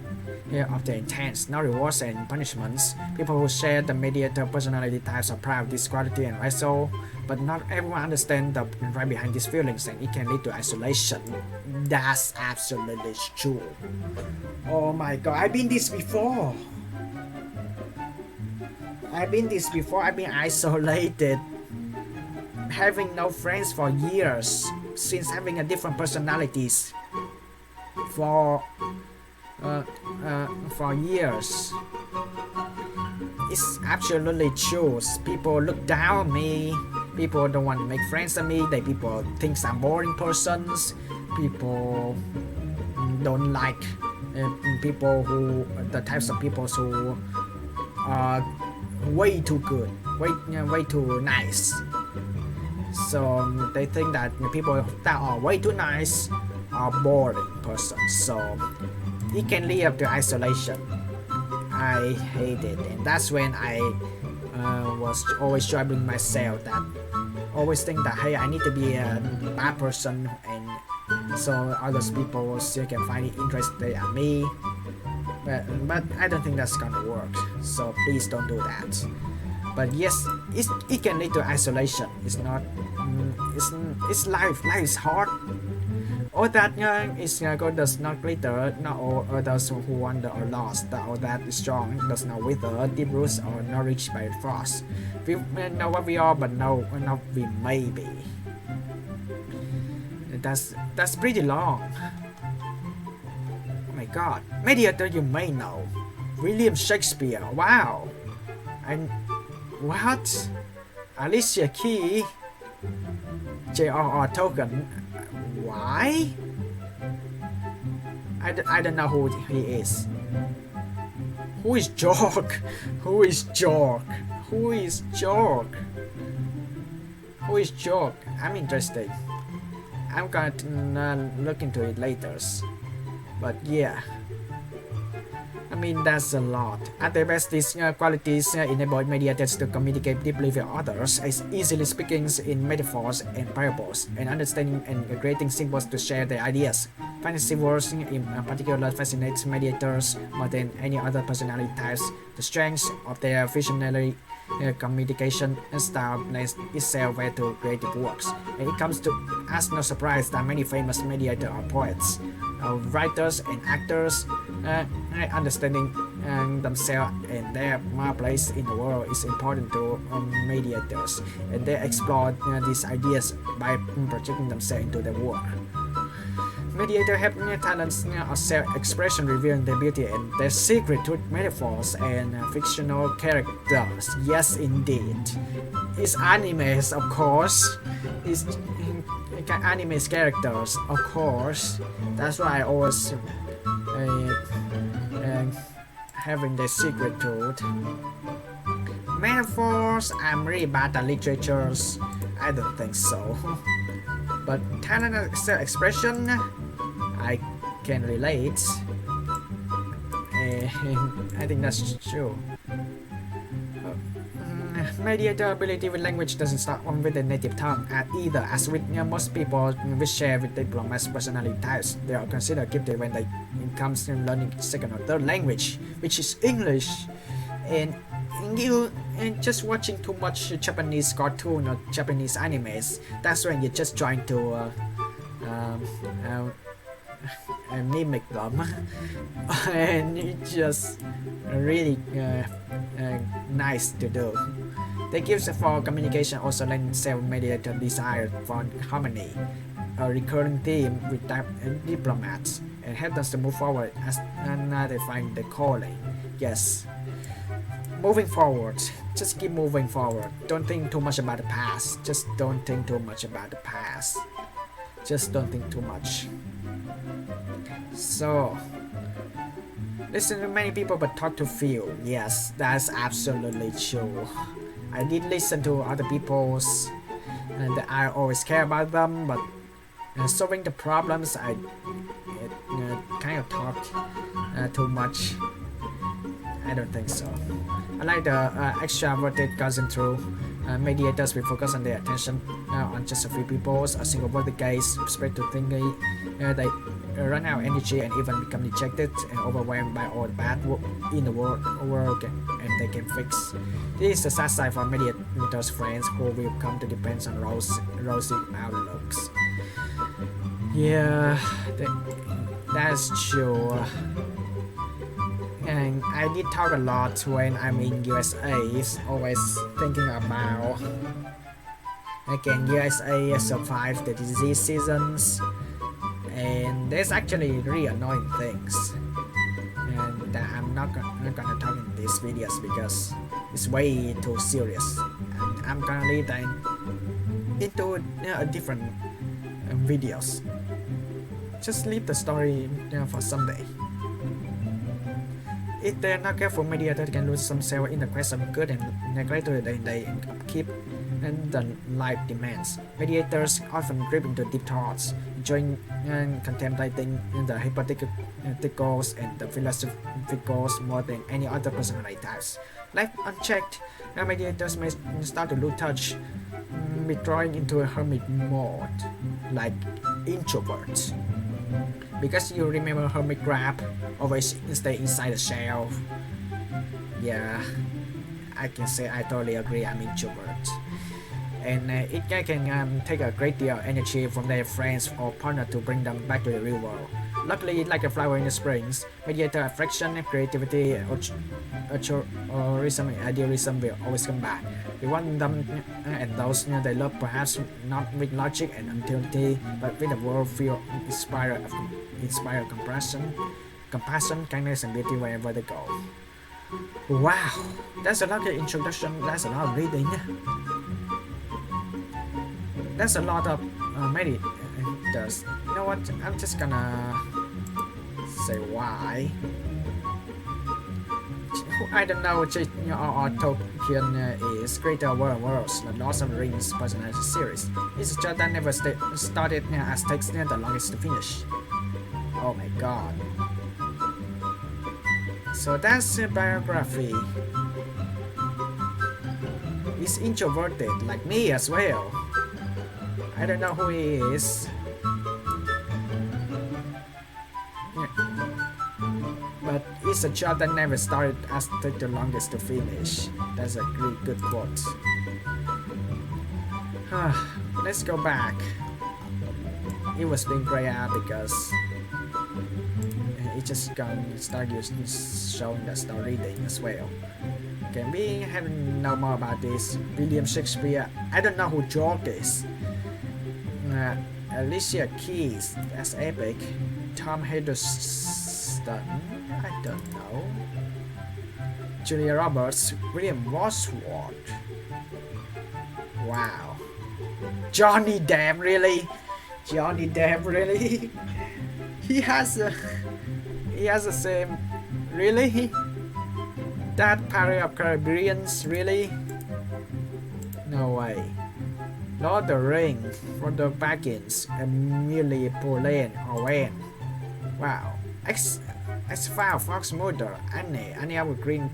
of their intents, not rewards and punishments. People who share the mediator personality types are proud of this quality and wrestle, but not everyone understands the right behind these feelings, and it can lead to isolation. That's absolutely true. Oh my god, I've been this before. I've been isolated, having no friends for years, since having a different personalities for years. It's absolutely true. People look down on me. People don't want to make friends with me. People think I'm boring persons. People don't like people who the types of people who are way too good, way too nice. So they think that people that are way too nice are boring persons. So it can lead up to isolation. I hate it, and that's when I was always troubling myself that always think that, hey, I need to be a bad person, and so other people still can find it interesting at me. But I don't think that's gonna work. So please don't do that. But yes, it can lead to isolation. It's not. It's life. Life is hard. All that is gold does not glitter. Not all others who wander are lost. All that is strong does not wither. Deep roots are nourished by frost. We know what we are, but no, not we may be. That's pretty long. Oh my God, mediator you may know, William Shakespeare. Wow, and what? Alicia Key, J.R.R. Tolkien. Why? I don't know who he is. Who is Jork? Who is Jork? Who is Jork? Who is Jork? I'm interested. I'm gonna look into it later. But yeah, I mean that's a lot. At the best, these qualities enable mediators to communicate deeply with others, as easily speaking in metaphors and parables, and understanding and creating symbols to share their ideas. Fantasy words in particular fascinate mediators more than any other personality types. The strength of their visionary communication style lends itself way to creative works. And it comes to as no surprise that many famous mediators are poets, writers, and actors. Understanding themselves and their place in the world is important to mediators, and they explore these ideas by projecting themselves into the work. Mediators have talents of self-expression, revealing their beauty and their secret to metaphors and fictional characters. Yes, indeed. It's animes, of course. It's animes characters, of course. That's why I always having the secret to it. Metaphors, I'm really bad at literatures. I don't think so. But talent and self-expression, I can relate. I think that's true. Mediator ability with language doesn't start on with the native tongue either, as with most people we share with diplomats personality types. They are considered gifted when it comes to learning second or third language, which is English. And just watching too much Japanese cartoon or Japanese animes, that's when you're just trying to mimic them, and it's just really nice to do. The gifts for communication also lend self-mediator desire for harmony, a recurring theme with diplomats, and help us to move forward as they find the calling. Yes, moving forward. Just keep moving forward. Don't think too much about the past. Just don't think too much about the past. Just don't think too much. So, listen to many people but talk to few. Yes, that's absolutely true. I did listen to other people's, and I always care about them, but solving the problems, I kind of talk too much. I don't think so. I like the extroverted cousin through. Mediators will focus on their attention on just a few people. A single word gaze spread to thinking. They run out of energy and even become dejected and overwhelmed by all the bad in the world and they can fix. This is a sad side for mediators' friends who will come to depend on rosy outlooks. Yeah, that's true. And I did talk a lot when I'm in USA, always thinking about can USA survive the disease seasons, and there's actually really annoying things, and that I'm not gonna talk in these videos because it's way too serious, and I'm gonna leave that into different videos. Just leave the story for someday. If they're not careful, mediators can lose themselves in the quest of good and neglect they keep and the life demands. Mediators often grip into deep thoughts, enjoying and contemplating the hypotheticals and the philosophicals more than any other personality types. Left unchecked, mediators may start to lose touch withdrawing into a hermit mode, like introvert. Because you remember hermit crab always stay inside the shell. Yeah, I can say I totally agree. I'm introvert, and it can take a great deal of energy from their friends or partner to bring them back to the real world. Luckily, like a flower in the springs, mediator affection, creativity, altruism, and idealism will always come back. We want them and those they love, perhaps not with logic and utility, but with a world feel inspired compassion, kindness, and beauty wherever they go. Wow, that's a lovely introduction. That's a lot of reading. That's a lot of meditors. You know what? I'm just gonna say why. I don't know which or Tolkien is greater worlds, the Lord of the Rings personality series. It's just that never started as takes the longest to finish. Oh my god. So that's a biography. He's introverted like me as well. I don't know who he is. But it's a job that never started as take the longest to finish. That's a really good quote. Let's go back. It was being grayed out because it just gonna start showing the story reading as well. Can we have know more about this? William Shakespeare. I don't know who George is. Alicia Keys. That's epic. Tom Hiddleston. I don't know. Julia Roberts. William Wordsworth. Wow. Johnny Depp, really? Johnny Depp, really? He has the same. Really? That Pirate of Caribbeans, really? No way. Lord of the Rings, Frodo Baggins, Emily Pauline Owen. Wow. X-File, Fox Mulder, Annie of Green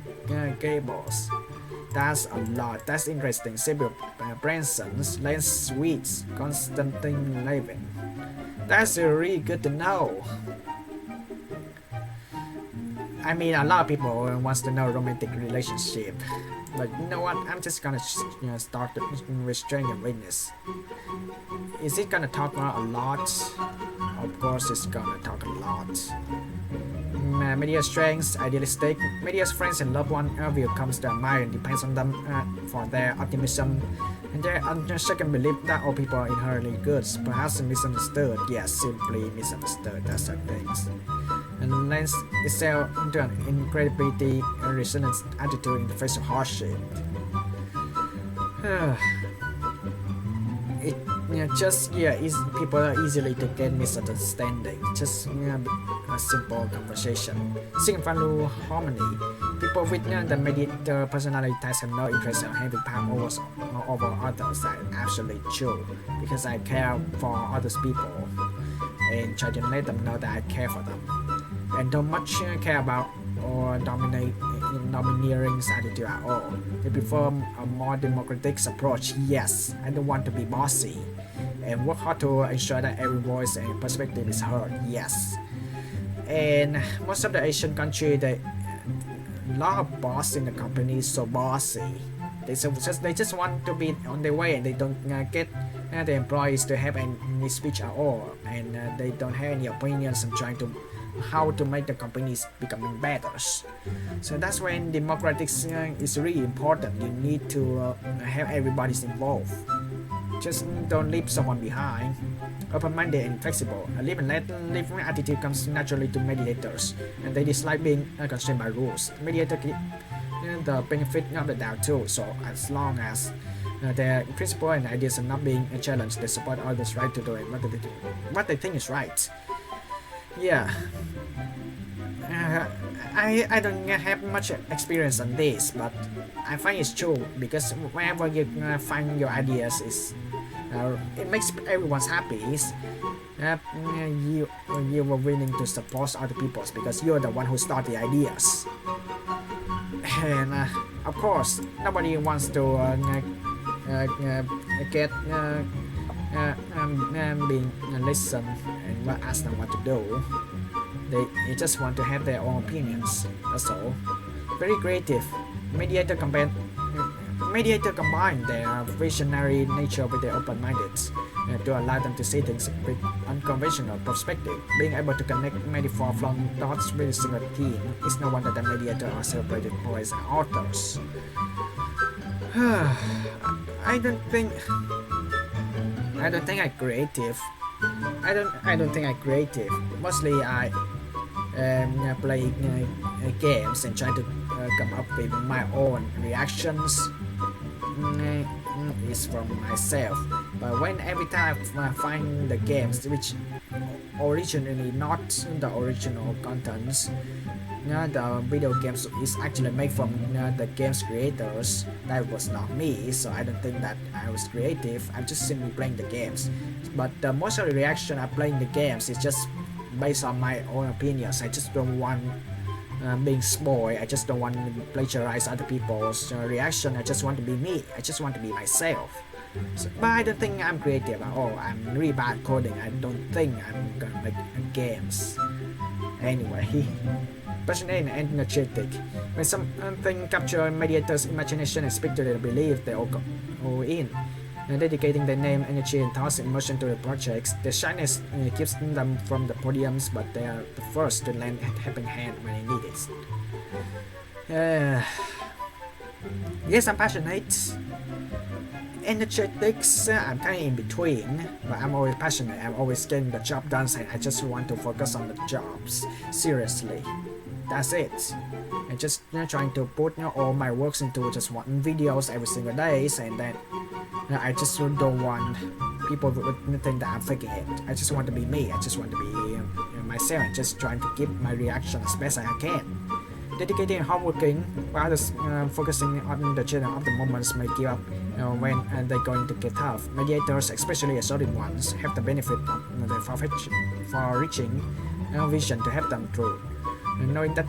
Gables. That's a lot. That's interesting. Sybil Branson's, Lance Sweets, Constantine Levin. That's really good to know. I mean, a lot of people wants to know romantic relationship. But you know what? I'm just gonna start with Stranger Witness. Is it gonna talk a lot? Of course, it's gonna talk a lot. Media strengths, idealistic. Media's friends and loved ones will comes to admire and depends on them for their optimism and their unshaken belief that all people are inherently good. Perhaps misunderstood. Yes, simply misunderstood. That's the things. And lends itself into an incredibly resilient attitude in the face of hardship. People are easily to get misunderstanding. Just a simple conversation. Second value harmony. People with the mediator personality types have no interest in having power over others. That's absolutely true. Because I care for others people and try to let them know that I care for them. And don't much care about or domineering attitude at all. They prefer a more democratic approach. Yes, I don't want to be bossy, and work hard to ensure that every voice and perspective is heard. Yes, and most of the Asian countries, a lot of boss in the company is so bossy. They just want to be on their way, and they don't get the employees to have any speech at all, and they don't have any opinions on trying to how to make the companies becoming better. So that's when democratics is really important. You need to have everybody involved. Just don't leave someone behind. Open-minded and flexible. A live and let live attitude comes naturally to mediators, and they dislike being constrained by rules. Mediator keep the benefit of the doubt too. So as long as their principle and ideas are not being challenged, they support others' right to do it what they think is right. Yeah, I don't have much experience on this, but I find it's true because whenever you find your ideas, it makes everyone happy. You were willing to support other people because you're the one who started the ideas, and of course nobody wants to get being listened and ask them what to do. They just want to have their own opinions. That's all. Very creative. Mediator combine their visionary nature with their open-minded to allow them to see things with unconventional perspective. Being able to connect metaphor from thoughts with a single theme is no wonder that mediator are celebrated poets and authors. I don't think I'm creative. I don't think I'm creative. Mostly I play games and try to come up with my own reactions. Is from myself, but when every time I find the games which originally not the original contents, the video games is actually made from the games creators, that was not me, so I don't think that I was creative. I'm just simply playing the games, but the most of the reaction I playing the games is just based on my own opinions. I just don't want being spoiled. I just don't want to plagiarize other people's reaction. I just want to be me. I just want to be myself. So, but I don't think I'm creative at all. I'm really bad coding. I don't think I'm gonna make games. Anyway, passionate and energetic. When something captures mediator's imagination and speak to their belief, they all go in. Dedicating their name, energy, and thoughts and emotion to the projects. The shyness keeps them from the podiums, but they are the first to lend a helping hand when they need it. Yes, I'm passionate. Energetics, I'm kind of in between, but I'm always passionate. I'm always getting the job done, and I just want to focus on the jobs. Seriously. That's it. And just trying to put all my works into just one videos every single day, and then I just don't want people to think that I'm faking it. I just want to be me. I just want to be myself, and just trying to give my reaction as best as I can. Dedicating and hardworking, while others focusing on the children of the moments may give up when they're going to get tough. Mediators, especially assorted ones, have the benefit of the far-reaching vision to help them through. And knowing that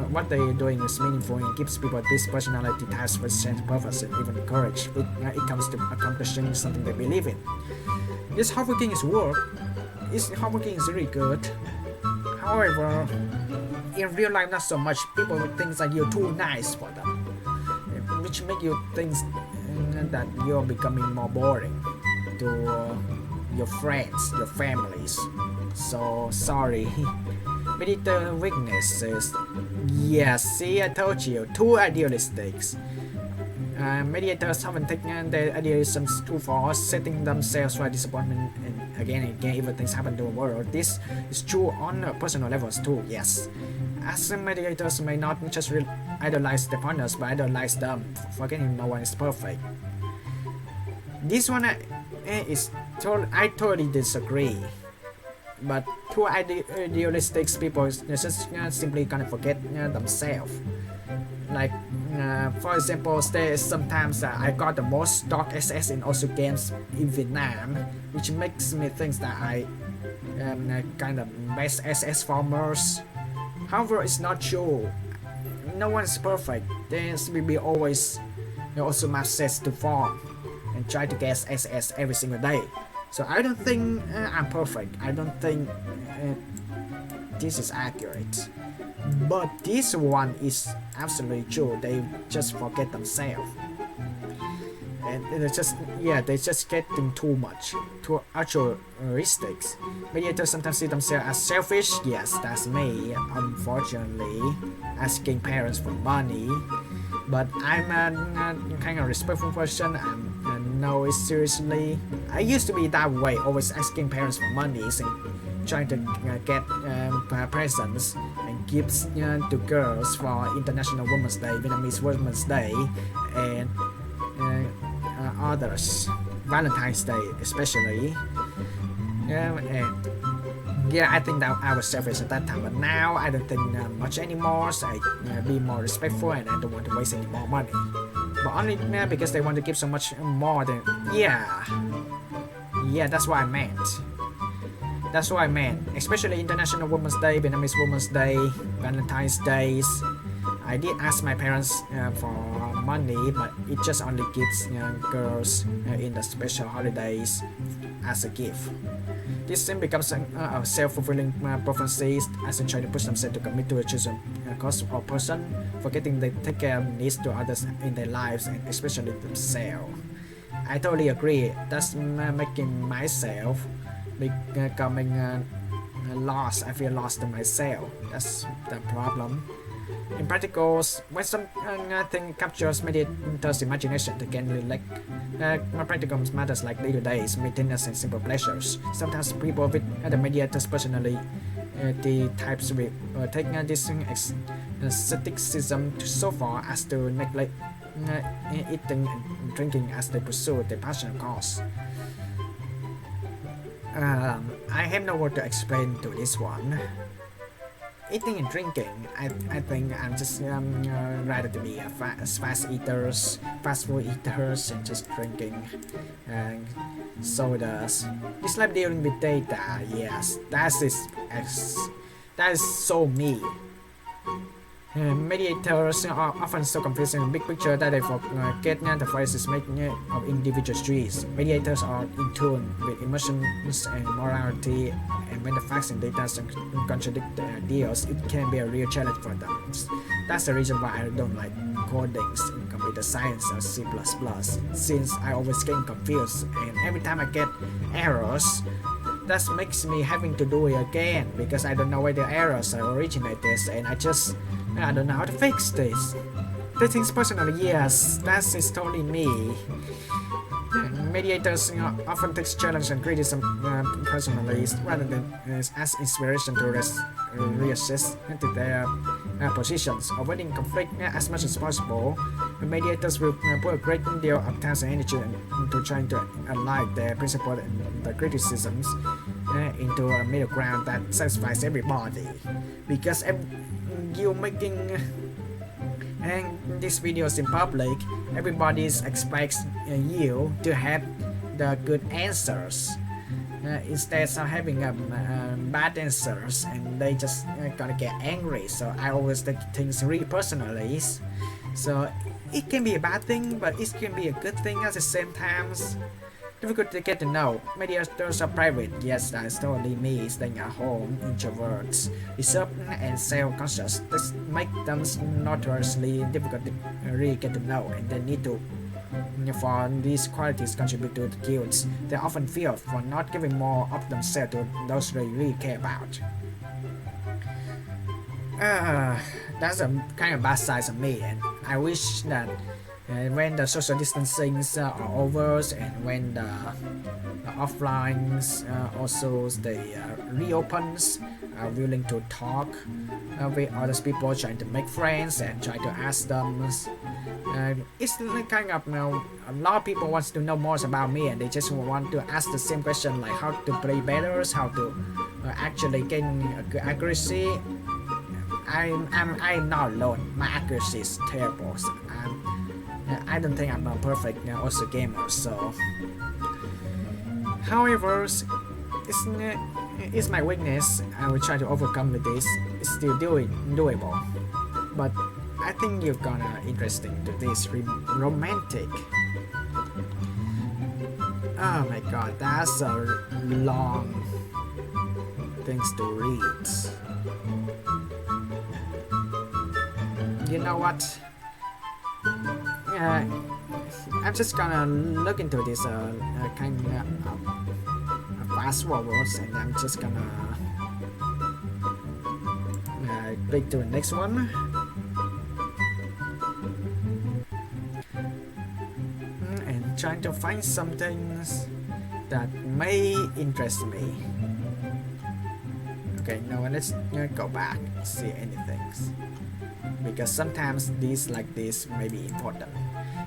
what they're doing is meaningful and gives people this personality types with sense of purpose and even courage when it comes to accomplishing something they believe in. Yes, hardworking is work. Hardworking is really good. However, in real life, not so much. People would think that you're too nice for them, which make you think that you're becoming more boring to your friends, your families. So sorry. Mediator weaknesses. Yes, see, I told you, too idealistic. Mediators often take their idealism too far, setting themselves for disappointment and again even things happen to the world. This is true on personal levels too, yes. As mediators may not just idolize their partners, but idolize them, forgetting no one is perfect. This one I totally disagree. But too idealistic people just simply gonna forget themselves. Like, for example, sometimes I got the most stock SS in also games in Vietnam, which makes me think that I am kind of best SS farmers. However, it's not true. No one is perfect. There will be always also much sets to farm and try to get SS every single day. So I don't think I'm perfect. I don't think this is accurate. But this one is absolutely true. They just forget themselves. And they're just getting too much, too altruistic. Mediators sometimes see themselves as selfish. Yes, that's me, unfortunately. Asking parents for money. But I'm a kind of respectful person. I know it seriously. I used to be that way, always asking parents for money and trying to get presents and gifts to girls for International Women's Day, Vietnamese Women's Day, and others, Valentine's Day especially. I think that I was selfish at that time, but now I don't think much anymore, so I be more respectful and I don't want to waste any more money. But only because they want to give so much more than... Yeah, that's what I meant. That's what I meant. Especially International Women's Day, Vietnamese Women's Day, Valentine's Days. I did ask my parents for money, but it just only gives girls in the special holidays as a gift. This then becomes a self-fulfilling prophecy as they try to push themselves to commit to a chosen cause or person, forgetting they take care of needs to others in their lives and especially themselves. I totally agree. That's making myself becoming lost. I feel lost to myself. That's the problem. In practicals, when something captures mediator's imagination, they can relate practical matters like day-to-day maintenance and simple pleasures. Sometimes people with the mediator's personality the types will take this asceticism so far as to neglect eating and drinking as they pursue their passion cause. I have no word to explain to this one. Eating and drinking, I think I'm just rather to be fast eaters, fast food eaters, and just drinking sodas. This life dealing with data, yes, that is so me. Mediators are often so confusing in big picture that they forget the phrases making of individual trees. Mediators are in tune with emotions and morality, and when the facts and data contradict the ideals, it can be a real challenge for them. That's the reason why I don't like codings in computer science or C++, since I always get confused, and every time I get errors, that makes me having to do it again because I don't know where the errors are originated, and I don't know how to fix this. The things personally, yes, that is totally me. Mediators often take challenge and criticism personally rather than as inspiration to reassess their positions, avoiding conflict as much as possible. Mediators will put a great deal of time and energy into trying to align their principles and the criticisms into a middle ground that satisfies everybody. Because you making these videos in public, everybody expects you to have the good answers instead of having bad answers, and they just gonna get angry. So I always take things really personally. So it can be a bad thing, but it can be a good thing at the same time. Difficult to get to know. Mediators are private, yes, that's totally me, staying at home, introverts, reserved and self-conscious. This makes them notoriously difficult to really get to know, and they need to, for these qualities contribute to the guilds. They often feel for not giving more of themselves to those they really care about. That's a kind of bad side of me, and I wish that when the social distancing are over and when the offlines also they reopens, are willing to talk with other people, trying to make friends and try to ask them. It's like kind of a lot of people wants to know more about me, and they just want to ask the same question like how to play better, how to actually gain accuracy. I'm not alone. My accuracy is terrible. So I don't think I'm a perfect also gamer. So, however, it's my weakness. I will try to overcome with this. It's still doable, but I think you're gonna interesting to this romantic. Oh my god, that's a long things to read. You know what? I'm just gonna look into this kind of fast forwards, and I'm just gonna click to the next one. And trying to find some things that may interest me. Okay, now let's go back and see anything, because sometimes these like this may be important.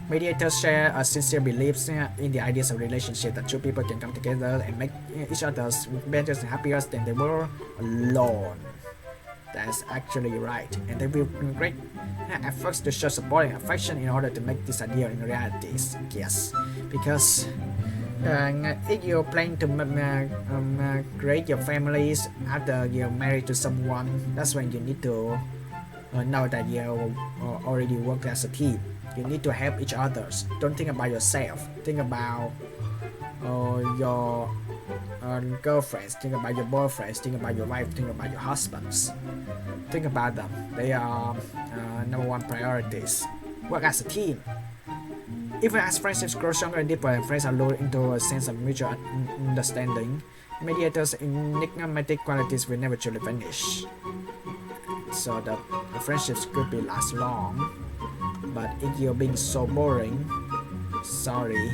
Mediators share a sincere beliefs in the ideas of relationship that two people can come together and make each other's better and happier than they were alone. That's actually right, and they will bring great efforts to show support and affection in order to make this idea in realities. Yes, because if you're planning to create your families after you're married to someone, that's when you need to know that you already work as a team. You need to help each others. Don't think about yourself. Think about your girlfriends. Think about your boyfriends. Think about your wife. Think about your husbands. Think about them. They are number one priorities. Work as a team. Even as friendships grow stronger and deeper and friends are lured into a sense of mutual understanding, mediators' enigmatic qualities will never truly vanish. So the friendships could be last long, but if you're being so boring, sorry.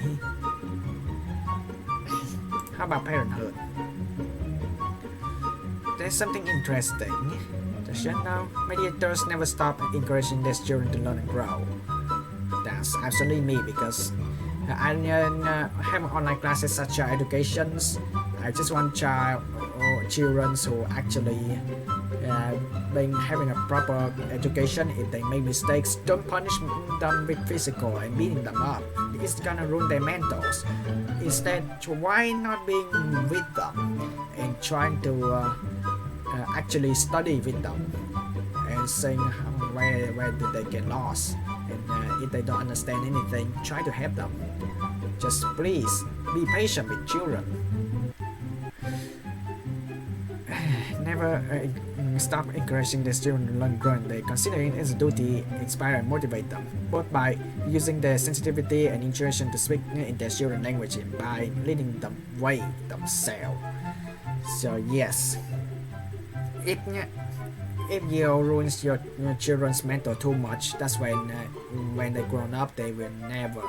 How about parenthood? There's something interesting. Just you know, mediators never stop encouraging their children to learn and grow. That's absolutely me because I have online classes such as educations. I just want children who actually having a proper education. If they make mistakes, don't punish them with physical and beating them up. It's gonna ruin their mentals. Instead, why not being with them and trying to actually study with them and saying where did they get lost, and if they don't understand anything, try to help them. Just please be patient with children. Never stop encouraging the children to learn growing. They consider it as a duty, inspire and motivate them, both by using their sensitivity and intuition to speak in their children's language and by leading them way themselves. So yes, if you ruins your children's mental too much, that's when they grown up, they will never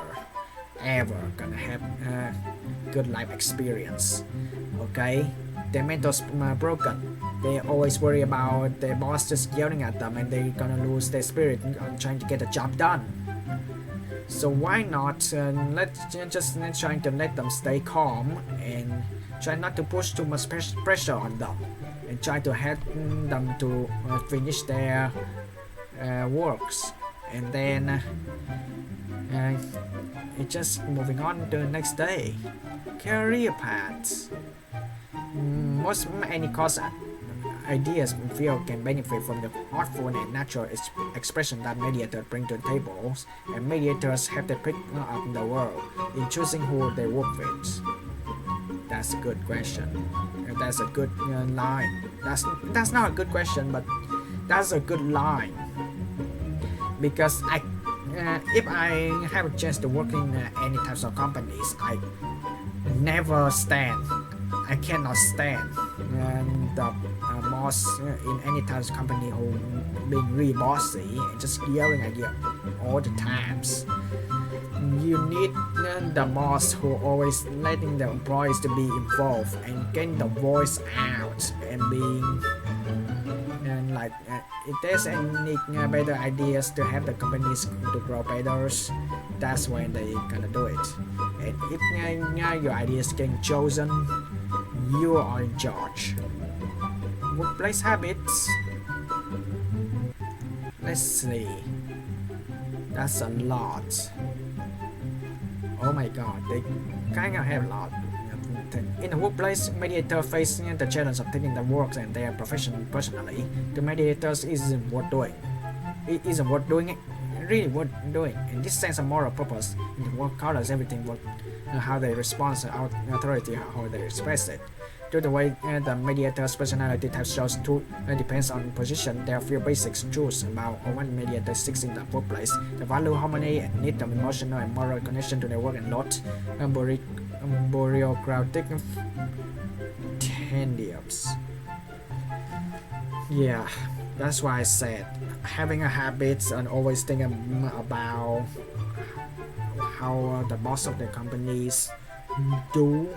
ever gonna have a good life experience. Okay, their mental's broken. They always worry about their boss just yelling at them, and they're gonna lose their spirit on trying to get the job done. So why not let's try to let them stay calm and try not to push too much pressure on them, and try to help them to finish their works, and then it's just moving on to the next day. Career paths. Most any course ideas and field can benefit from the artful and natural expression that mediators bring to the tables, and mediators have to pick up the world in choosing who they work with. That's a good question. That's a good line. That's not a good question, but that's a good line. Because if I have a chance to work in any types of companies, I never stand. I cannot stand the boss in any types of company who being really bossy and just yelling at you all the times. You need the boss who always letting the employees to be involved and getting the voice out and being like if there's any better ideas to have the companies to grow better, that's when they gonna do it. And if your ideas getting chosen, you are in charge. Workplace habits. Let's see. That's a lot. Oh my god, they kind of have a lot. In the workplace, mediators face the challenge of taking the work and their profession personally. The mediators isn't worth doing. It isn't worth doing it. Really worth doing. In this sense of moral purpose, in the work colors everything what how they respond to authority, how they express it. Due to the way the mediator's personality type shows to depends on position, there are few basic truths about what mediator seeks in the workplace. The value, harmony, and need of emotional and moral connection to their work and not bureaucratic tendiums. Yeah, that's why I said having a habit and always thinking about how the boss of the companies do,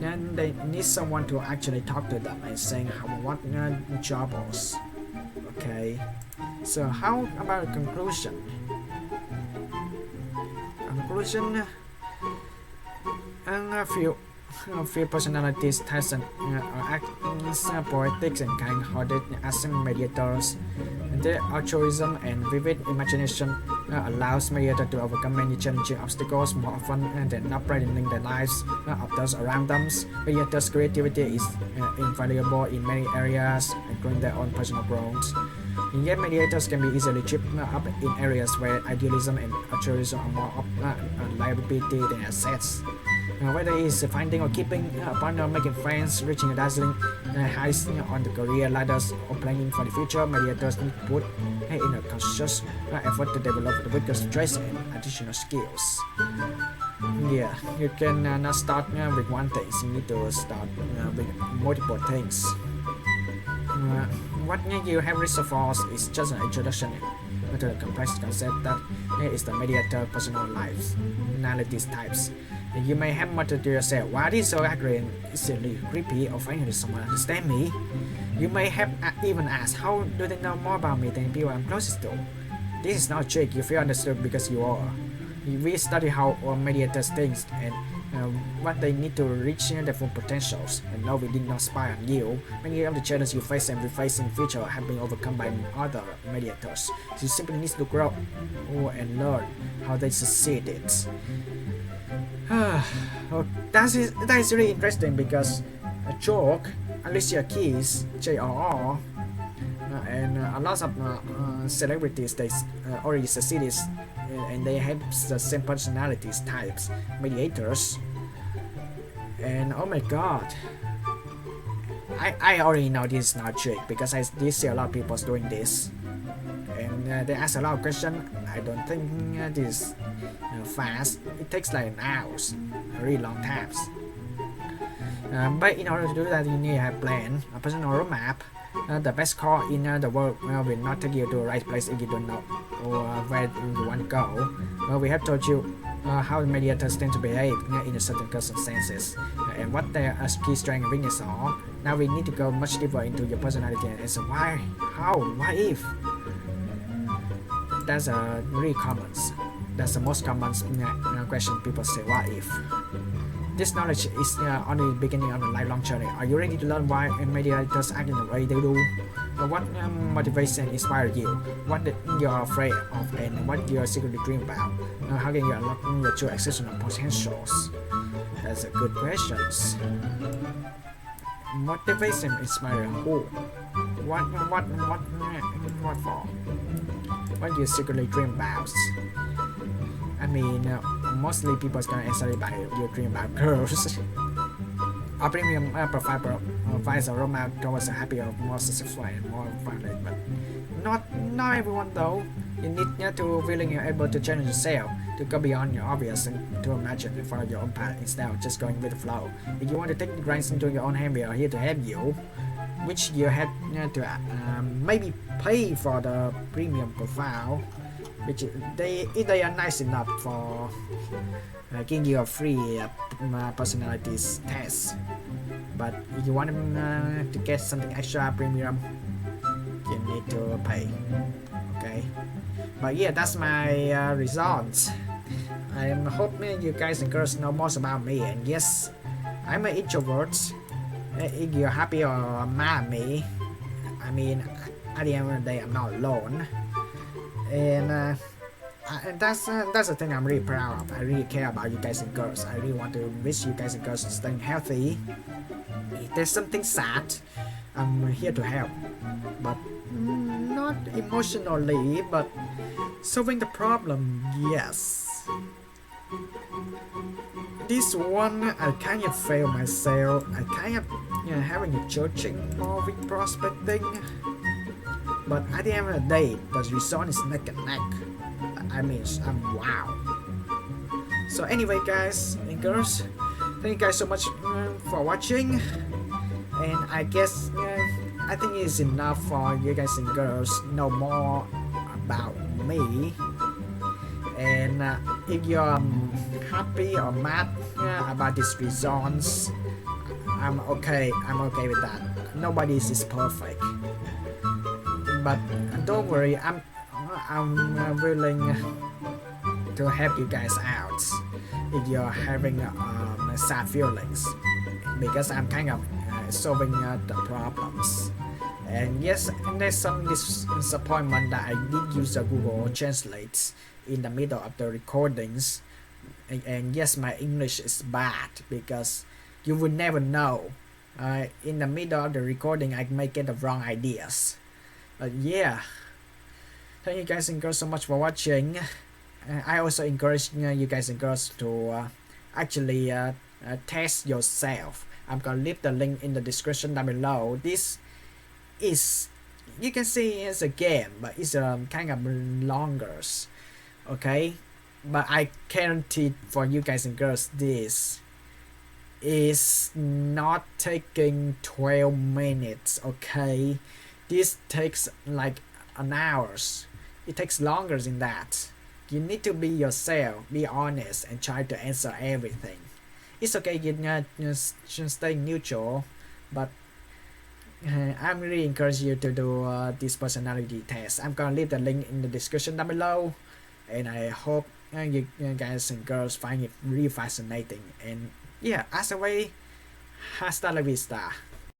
then they need someone to actually talk to them and saying what job was. Okay, so how about a conclusion? A few personalities types act poetic and kind-hearted as mediators. Their altruism and vivid imagination allows mediators to overcome many challenging obstacles more often than not, brightening the lives of those around them. Mediators' creativity is invaluable in many areas, including their own personal growth. Yet mediators can be easily tripped up in areas where idealism and altruism are more liability than assets. Whether it's finding or keeping a partner, making friends, reaching a dazzling heights on the career ladders, or planning for the future, mediators need to put in a conscious effort to develop the weakest traits and additional skills. Yeah, you can not start with one thing. You need to start with multiple things. What you have researched for us is just an introduction to the complex concept that is the mediator personalities types. You may have muttered to yourself, why is so ugly and silly, creepy, or finally someone understand me? You may have even asked, how do they know more about me than people I'm closest to? This is not a trick, you feel understood because you are. We study how our mediators think and what they need to reach their full potentials. And no, we did not spy on you. Many of the challenges you face and will face in the future have been overcome by other mediators. So you simply need to grow and learn how they succeeded. That is really interesting because Jork, Alicia Keys, J.R.R. And a lot of celebrities they already succeeded and they have the same personalities types, mediators. And oh my god, I already know this is not a trick because I did see a lot of people doing this. And they ask a lot of questions. I don't think this fast. It takes like an hours, really long times. But in order to do that, you need to have a plan, a personal roadmap. The best car in the world will not take you to the right place if you don't know where you want to go. We have told you how mediators tend to behave in certain circumstances and what their key strengths and weaknesses are. Now we need to go much deeper into your personality and answer why, how, what if. That's really common. That's the most common question people say, what if. This knowledge is only the beginning of a lifelong journey. Are you ready to learn why mediators act in the way they do? What motivation inspires you? What you are afraid of and what you are secretly dream about? How can you unlock your true exceptional potentials? That's a good question. Motivation inspires who? What for? What do you secretly dream about? I mean, mostly people are answer by your dream about girls. Our premium profile provides a roadmap towards a happier, more successful, and more violent, but not everyone though. You need to feeling you're able to challenge yourself, to go beyond your obvious, and to imagine and follow your own path instead of just going with the flow. If you want to take the reins into your own hand, we are here to help you. Which you have to maybe pay for the premium profile. Which if they are nice enough for giving you a free personalities test, but if you want to get something extra premium, you need to pay. Okay, but yeah, that's my results. I'm hoping you guys and girls know more about me. And yes, I'm an introvert. If you're happy or mad at me, I mean, at the end of the day, I'm not alone. And that's the thing I'm really proud of. I really care about you guys and girls. I really want to wish you guys and girls staying healthy. If there's something sad, I'm here to help, but not emotionally, but solving the problem, yes. This one, I kind of failed myself. I kind of having a judging more with prospecting. But at the end of the day, the result is neck and neck. I mean, wow. So anyway, guys and girls, thank you guys so much for watching. And I guess I think it's enough for you guys and girls know more about me. And if you're happy or mad about these results, I'm okay with that. Nobody is perfect. But don't worry, I'm willing to help you guys out if you're having sad feelings, because I'm kind of solving the problems. And yes, there's some disappointment that I did use Google Translate in the middle of the recordings, and yes, my English is bad because you would never know. In the middle of the recording, I may get the wrong ideas. Yeah, thank you guys and girls so much for watching. I also encourage you guys and girls to actually test yourself. I'm gonna leave the link in the description down below. This is, you can see it's a game, but it's kind of longer. Okay, but I guarantee for you guys and girls, this is not taking 12 minutes. Okay, this takes like an hours. It takes longer than that. You need to be yourself, be honest, and try to answer everything. It's okay, you stay neutral, but I'm really encourage you to do this personality test. I'm gonna leave the link in the description down below, and I hope you guys and girls find it really fascinating. And yeah, as a way, hasta la vista.